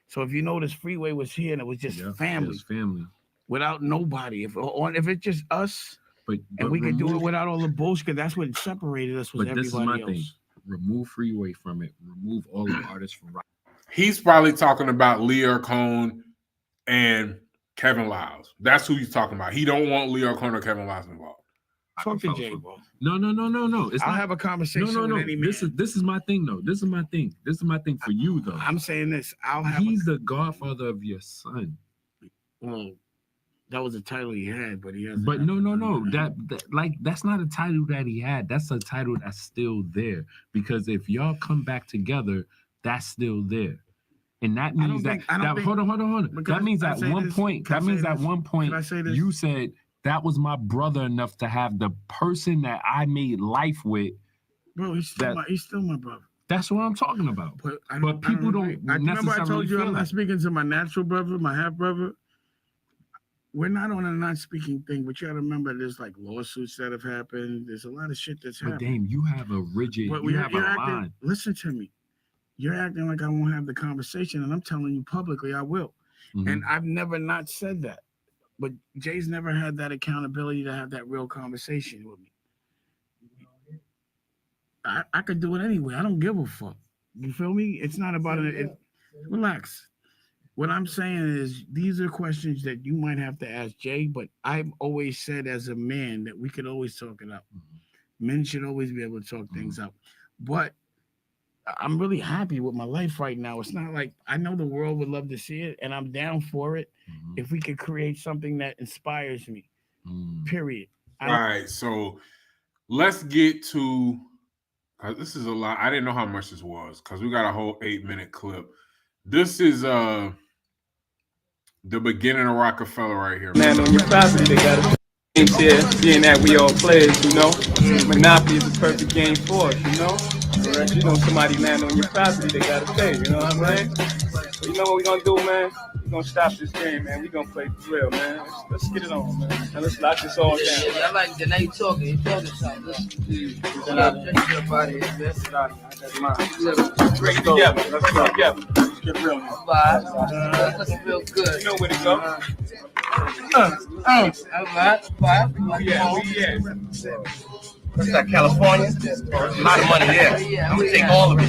So if you notice, Freeway was here and it was just family. It was family. Without nobody. If it's just us, and we could do it without all the bullshit, because that's what separated us was everybody else. But this is my thing. Remove Freeway from it. Remove all the artists from rock. He's probably talking about Leo Cohn and Kevin Lyles. That's who he's talking about. He don't want Leo Cohn or Kevin Lyles involved. Talk to Jay, bro. No. I'll have a conversation with any man. This is my thing, though. This is my thing for you, though. I'm saying this. He's the godfather of your son. Well, that was a title he had, but he has. But no. That's not a title that he had. That's a title that's still there. Because if y'all come back together, that's still there. And that means hold on. That means at one point, you said that was my brother enough to have the person that I made life with. Bro, he's still my brother. That's what I'm talking about. But people don't necessarily remember I told you I'm not that. speaking to my natural brother, my half brother. We're not on a non-speaking thing, but you got to remember there's like lawsuits that have happened. There's a lot of shit that's happened. But Dame, you have a rigid, line. Listen to me. You're acting like I won't have the conversation, and I'm telling you publicly I will. Mm-hmm. And I've never not said that. But Jay's never had that accountability to have that real conversation with me. I could do it anyway. I don't give a fuck. You feel me? It's not about it. Relax. What I'm saying is these are questions that you might have to ask Jay, but I've always said as a man that we could always talk it out. Mm-hmm. Men should always be able to talk things out. But I'm really happy with my life right now. It's not like I know the world would love to see it, and I'm down for it if we could create something that inspires me. Period. All right, so let's get to this is a lot. I didn't know how much this was because we got a whole 8-minute clip. This is the beginning of Roc-a-fella right here. Man, on your property, they got a here, being that we all players, you know. Monopoly is the perfect game for us, you know. You know, somebody land on your property, they gotta pay, you know what I'm saying? So you know what we gonna do, man? We're gonna stop this game, man. We gonna play for real, man. Let's get it on, man. Now let's lock this all down. I like that. Now you talking. You talking something. Bring it together. Let's go together. Let's get real now. Looking real good. You know where to go. Yeah. What's that, California? A lot of money there. I'm gonna take all of it.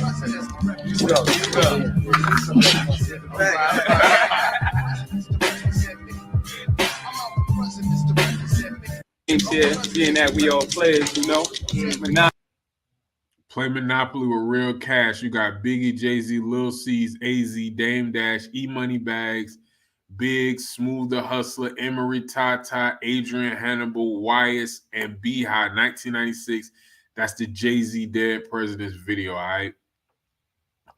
Here, being that we all players, you know. Play Monopoly with real cash. You got Biggie, Jay-Z, Lil C's, AZ, Dame Dash, E-Money Bags, Big, Smooth the Hustler, Emery, Tata, Adrian Hannibal, Wyas, and B-High, 1996. That's the Jay-Z Dead Presidents video, all right?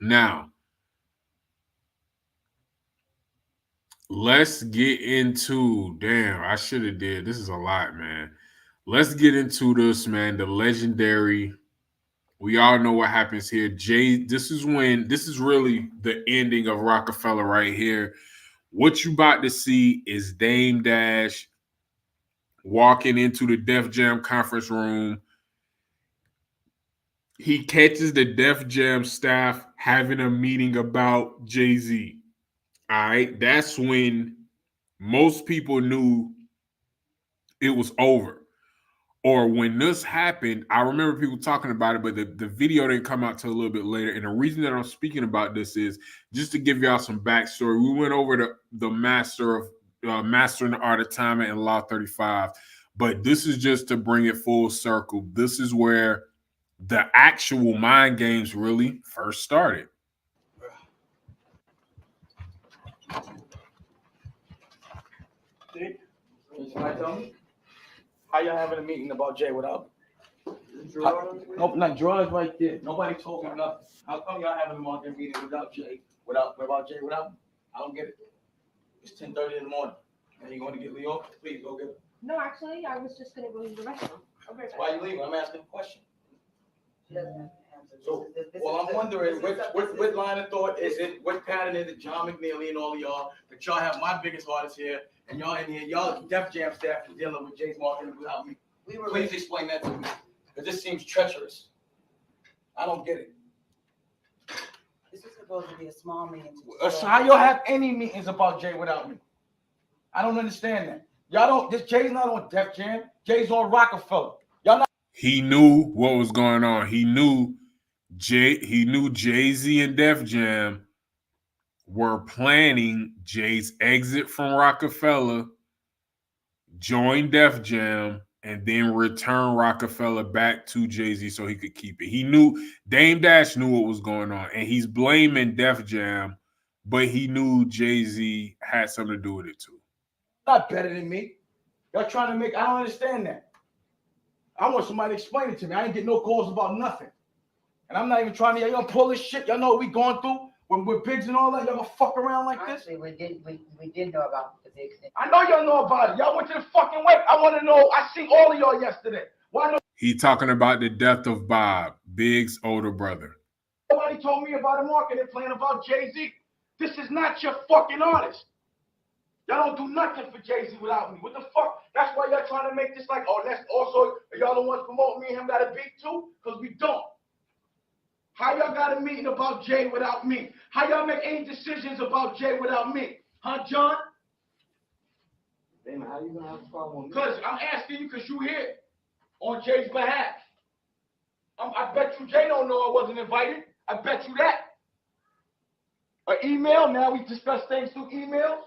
Now, let's get into, damn, I should have did. This is a lot, man. Let's get into this, man. The legendary, we all know what happens here. This is really the ending of Roc-a-fella right here. What you about to see is Dame Dash walking into the Def Jam conference room. He catches the Def Jam staff having a meeting about Jay-Z. All right, that's when most people knew it was over. Or when this happened, I remember people talking about it, but the video didn't come out till a little bit later. And the reason that I'm speaking about this is just to give y'all some backstory. We went over the Mastering the Art of Timing and Law 35, but this is just to bring it full circle. This is where the actual mind games really first started. How y'all having a meeting about Jay without? Nope, not drawers right there. Nobody talking nothing. How come y'all having a market meeting without Jay? Without I don't get it. It's 10:30 in the morning. And you going to get Leo? Please go get him. No, actually, I was just going to go use the restroom. Okay. Why are you leaving? I'm asking a question. So, well, I'm wondering what line of thought is it? What pattern is it? John McNeely and all of y'all that y'all have my biggest artists here, and y'all in here, y'all Def Jam staff is dealing with Jay's marketing without me. Please explain that to me, because this seems treacherous. I don't get it. This is supposed to be a small meeting. So how y'all have any meetings about Jay without me? I don't understand that. Y'all don't. This Jay's not on Def Jam. Jay's on Roc-a-fella. Y'all not. He knew what was going on. He knew Jay-Z and Def Jam were planning Jay's exit from Roc-a-fella, join Def Jam, and then return Roc-a-fella back to Jay-Z so he could keep it. He knew, Dame Dash knew what was going on, and he's blaming Def Jam, but he knew Jay-Z had something to do with it too. Not better than me. Y'all trying to make, I don't understand that. I want somebody to explain it to me. I ain't get no calls about nothing. And I'm not even trying to, y'all pull this shit. Y'all know what we going through when we're Biggs and all that. Y'all gonna fuck around like this? Actually, we did know about the Biggs thing. I know y'all know about it. Y'all went to the fucking wake. I want to know. I see all of y'all yesterday. Why no? He talking about the death of Bob, Biggs' older brother. Nobody told me about a marketing plan about Jay-Z. This is not your fucking artist. Y'all don't do nothing for Jay-Z without me. What the fuck? That's why y'all trying to make this like, oh, that's also, y'all the ones promoting me and him got a beat too? Because we don't. How y'all got a meeting about Jay without me? How y'all make any decisions about Jay without me? Huh, John? Damon, how you gonna have a problem with me? Because I'm asking you because you here on Jay's behalf. I bet you Jay don't know I wasn't invited. I bet you that. An email, now we discuss things through emails.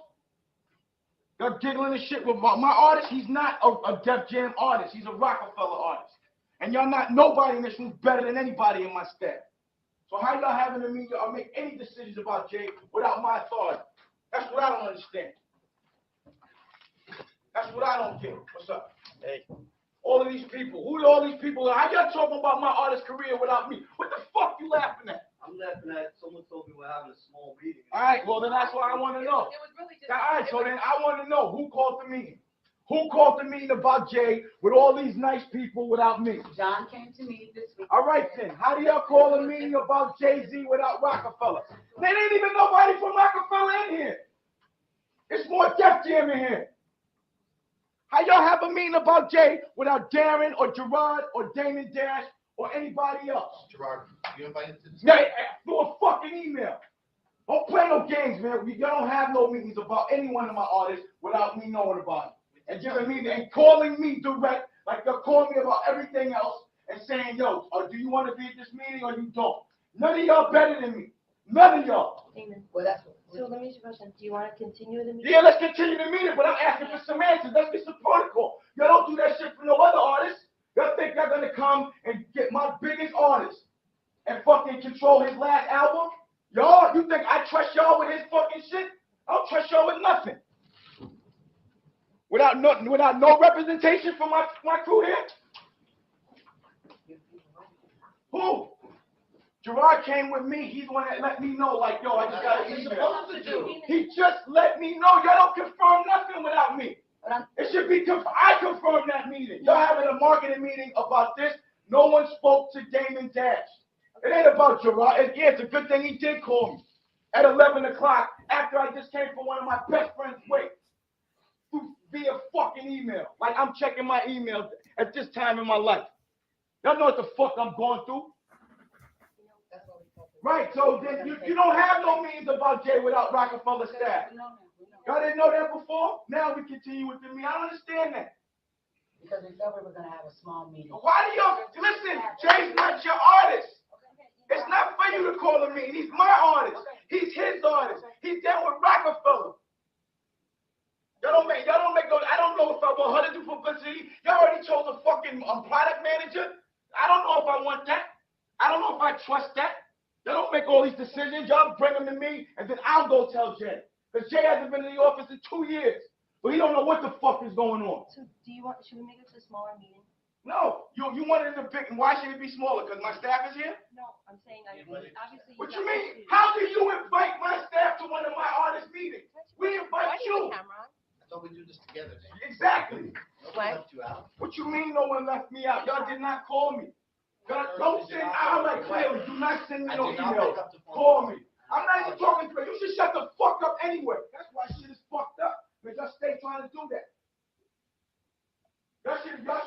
Y'all giggling and shit with my artist. He's not a Def Jam artist. He's a Roc-a-fella artist. And y'all not, nobody in this room better than anybody in my staff. So how y'all having a meeting or make any decisions about Jay without my authority? That's what I don't understand. That's what I don't get. What's up? Hey. All of these people. Who are all these people? How y'all talking about my artist career without me? What the fuck you laughing at? I'm laughing at someone told me we're having a small meeting. All right, well then that's what I want to know. It was really just. All right, so then I want to know who called the meeting. Who called the meeting about Jay with all these nice people without me? John came to me this week. All right then, how do y'all call a meeting about Jay-Z without Roc-a-fella? There ain't even nobody from Roc-a-fella in here. It's more Def Jam in here. How y'all have a meeting about Jay without Darren or Gerard or Damon Dash or anybody else? Gerard, you invited to this? Yeah, through a fucking email. Don't play no games, man. Y'all don't have no meetings about any one of my artists without me knowing about it. And giving me and calling me direct, like you're calling me about everything else and saying, yo, do you want to be at this meeting or you don't? None of y'all better than me. None of y'all. Damon, well, that's what. So let me ask you a question. Do you want to continue the meeting? Yeah, let's continue the meeting, but I'm asking for some answers. Let's get some protocol. Y'all don't do that shit for no other artists. Y'all think y'all gonna come and get my biggest artist and fucking control his last album? Y'all, you think I trust y'all with his fucking shit? I don't trust y'all with nothing. Without no representation from my crew here? Who? Gerard came with me. He's the one that let me know, like, yo, I just got an email. He just let me know. Y'all don't confirm nothing without me. It should be I confirmed that meeting. Y'all having a marketing meeting about this. No one spoke to Damon Dash. It ain't about Gerard. Yeah, it's a good thing he did call me at 11 o'clock after I just came from one of my best friend's wake via fucking email. Like I'm checking my email at this time in my life. Y'all know what the fuck I'm going through. Right, so then you don't have no meetings about Jay without Roc-a-fella staff. Y'all didn't know that before? Now we continue with the meeting. I don't understand that. Because we thought we were going to have a small meeting. Why do y'all, listen, Jay's not your artist. It's not for you to call a meeting. He's my artist. He's his artist. He's down with Roc-a-fella. Y'all don't make no, I don't know if I want her to do publicity. Y'all already chose a fucking product manager. I don't know if I want that. I don't know if I trust that. Y'all don't make all these decisions. Y'all bring them to me, and then I'll go tell Jay. Because Jay hasn't been in the office in 2 years. But he don't know what the fuck is going on. So should we make it to a smaller meeting? No. You want it in a big, why should it be smaller? Because my staff is here? No, I'm saying obviously. What you mean? How do you invite my staff to one of my artist meetings? We invite you. I thought we'd do this together. Exactly. Nobody left you out. What you mean no one left me out? Y'all did not call me. Don't send, I'm like clearly, do not send me no email. Call me. I'm not even talking to you. You should shut the fuck up anyway. That's why shit is fucked up. Because y'all stay trying to do that. Y'all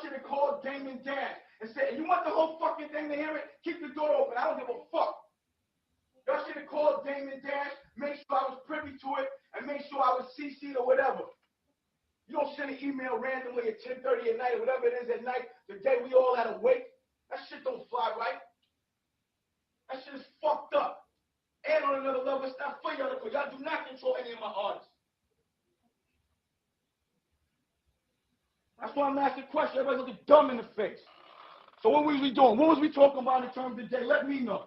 should have called Damon Dash and said, you want the whole fucking thing to hear it? Keep the door open. I don't give a fuck. Y'all should have called call Damon Dash, make sure I was privy to it, and make sure I was CC'd or whatever. You don't send an email randomly at 10:30 at night or whatever it is at night, the day we all had to wait. That shit don't fly right. That shit is fucked up. And on another level, it's not for y'all because y'all do not control any of my artists. That's why I'm asking questions. Everybody looking dumb in the face. So what was we doing? What was we talking about in terms of the day? Let me know.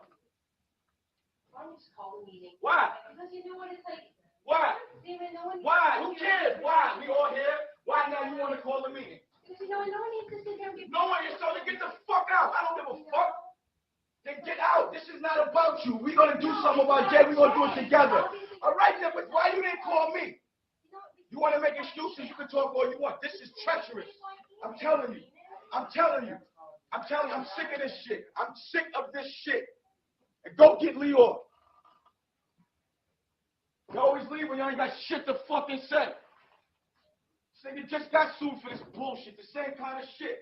Why don't you just call the meeting? Why? Because you know what it's like. Why? Steven, no one Why? Who cares? Why? We all here. Why now you want to call the meeting? Because you know no one needs to sit there and get. No one is telling you get the fuck out. I don't give a fuck. Then get out. This is not about you. We're gonna do something about Jay. We're gonna do it together. All right, then, but why you didn't call me? You want to make excuses? You can talk all you want. This is treacherous. I'm telling you. I'm telling you. I'm telling you. I'm sick of this shit. I'm sick of this shit. And go get Leo. You always leave when you ain't got shit to fucking say. This nigga just got sued for this bullshit. The same kind of shit.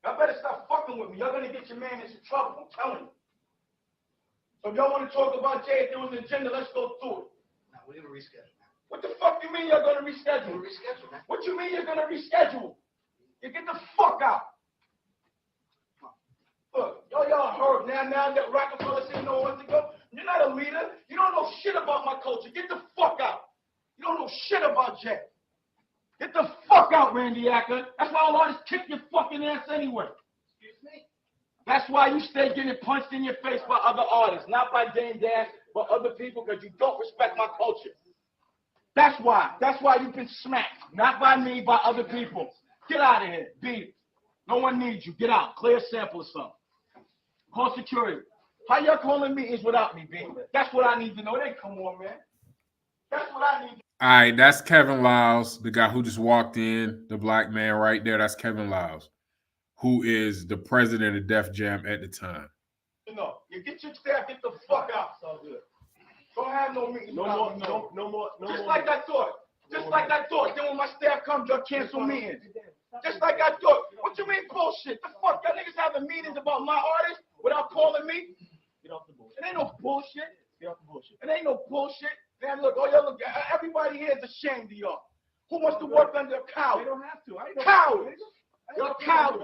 Y'all better stop fucking with me. Y'all gonna get your man into trouble. I'm telling you. So if y'all want to talk about Jay, if there was an agenda, let's go through it. Now, we're gonna reschedule. What the fuck you mean you're gonna reschedule? We're gonna reschedule, man. What you mean you're gonna reschedule? You get the fuck out. Look, y'all heard now that Roc-a-fella said no one to go. You're not a leader. You don't know shit about my culture. Get the fuck out. You don't know shit about Jay. Get the fuck out, Randy Acker. That's why all artists kick your fucking ass anyway. Excuse me? That's why you stay getting punched in your face by other artists, not by Dame Dash, but other people, because you don't respect my culture. That's why. That's why you've been smacked. Not by me, by other people. Get out of here. Beat it. No one needs you. Get out. Clear a sample or something. Call security. How y'all calling meetings without me, B? That's what I need to know. They come on, man. That's what I need. All right, that's Kevin Lyles, the guy who just walked in, the black man right there. That's Kevin Lyles, who is the president of Def Jam at the time. No, you get your staff, get the fuck out. It's all good. Don't have no meetings. No more. Just like I thought. Just like I thought. Then when my staff comes, y'all cancel meetings. Just like I thought. What you mean bullshit? The fuck? Y'all niggas having meetings about my artist without calling me? Get off the bullshit. It ain't no bullshit. Get off the bullshit. It ain't no bullshit. Man, look, y'all look. Everybody here is ashamed of y'all. Who wants to work under a coward? They don't have to. Cowards. Y'all cowards.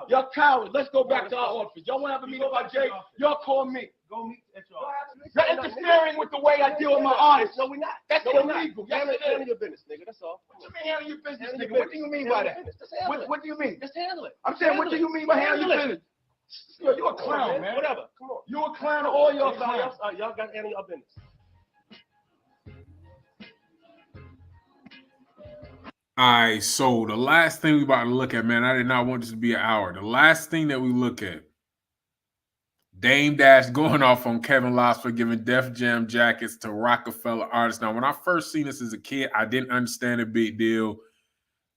Y'all cowards. Let's go back to our office. Y'all want to have a meeting about Jay? Y'all call me. Go meet at your office. You're interfering with the way I deal with my artists. No, we're not. That's illegal. Handle your business, nigga. That's all. What you mean handle your business, nigga? What do you mean by that? What do you mean? Just handle it. I'm saying, what do you mean by handle your business? You're a clown, man. Whatever. Come on. You're a clown, all y'all clowns. Y'all got to handle your business. All right, so the last thing we about to look at, man, I did not want this to be an hour. The last thing that we look at, Dame Dash going off on Kevin Lyles for giving Def Jam jackets to Roc-a-fella artists. Now, when I first seen this as a kid, I didn't understand the big deal.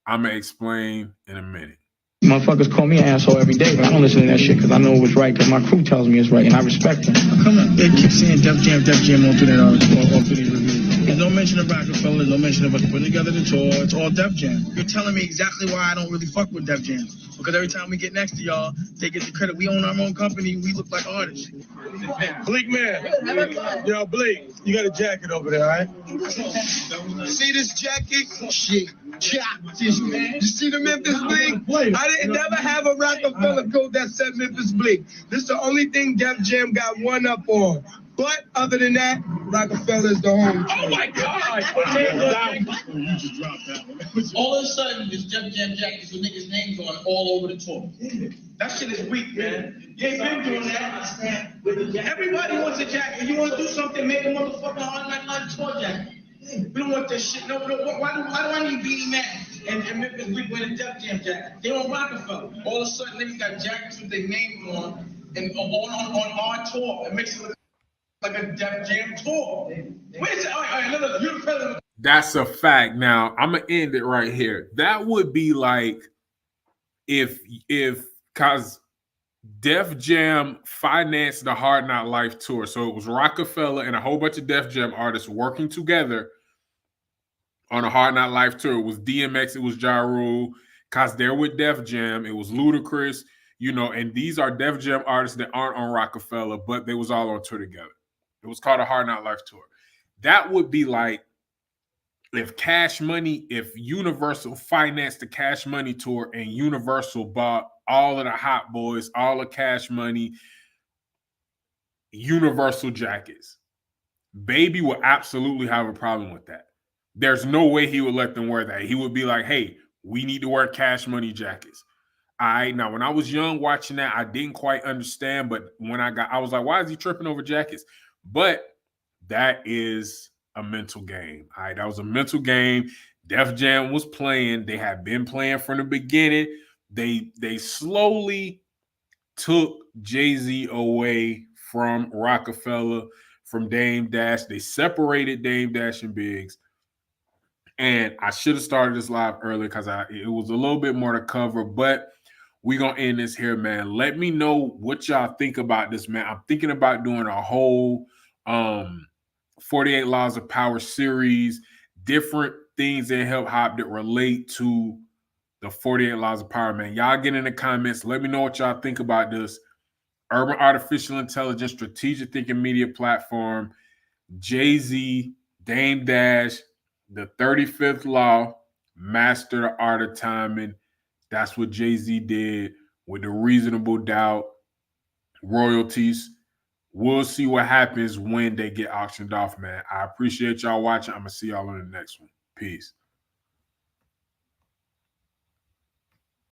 I'm going to explain in a minute. Motherfuckers call me an asshole every day, but I don't listen to that shit because I know it was right because my crew tells me it's right and I respect them. Come on, they keep saying Def Jam all through that article, all through these reviews. There's no mention of Roc-a-fella, there's no mention of us putting together the tour. It's all Def Jam. You're telling me exactly why I don't really fuck with Def Jam. Because every time we get next to y'all, they get the credit. We own our own company. We look like artists. Bleak man. Yo, Bleak, you got a jacket over there, all right? See this jacket? Shit. You see the Memphis Bleak? I didn't never have a Roc-a-fella coat that said Memphis Bleak. This is the only thing Def Jam got one up on. But other than that, Roc-a-fella is the home. Oh my God! You just dropped that one. All of a sudden, there's Def Jam jackets with niggas' names on all over the tour. That shit is weak, man. You ain't been doing that. Everybody wants a jacket. You want to do something, make a motherfucking Hard Night Live tour jacket. We don't want that shit. No, why do I need Beanie Man and Memphis Bleak wearing a Def Jam jacket? They on Roc-a-fella. All of a sudden, niggas got jackets with their name on and on our tour and makes it look like a Def Jam tour. Where's it? All right, look, you're the president. That's a fact. Now, I'm going to end it right here. That would be like because Def Jam financed the Hard Knock Life tour. So it was Roc-a-fella and a whole bunch of Def Jam artists working together on a Hard Knock Life tour. It was DMX, it was Ja Rule, because they're with Def Jam. It was Ludacris, and these are Def Jam artists that aren't on Roc-a-fella, but they was all on tour together. It was called a Hard Knock Life tour. That would be like if Universal financed the Cash Money tour and Universal bought all of the Hot Boys, all of Cash Money, Universal jackets. Baby would absolutely have a problem with that. There's no way he would let them wear that. He would be like, hey, we need to wear Cash Money jackets. All right. Now, when I was young watching that, I didn't quite understand. But when I was like, why is he tripping over jackets? But that is a mental game. All right. That was a mental game. Def Jam was playing. They had been playing from the beginning. They slowly took Jay-Z away from Roc-a-fella, from Dame Dash. They separated Dame Dash and Biggs. And I should have started this live earlier because it was a little bit more to cover, but we're going to end this here, man. Let me know what y'all think about this, man. I'm thinking about doing a whole 48 Laws of Power series, different things in hip-hop that relate to the 48 Laws of Power, man. Y'all get in the comments. Let me know what y'all think about this. Urban Artificial Intelligence, Strategic Thinking Media Platform, Jay-Z, Dame Dash, the 35th Law, Master the Art of Timing. That's what Jay-Z did with the Reasonable Doubt royalties. We'll see what happens when they get auctioned off, man. I appreciate y'all watching. I'm going to see y'all on the next one. Peace.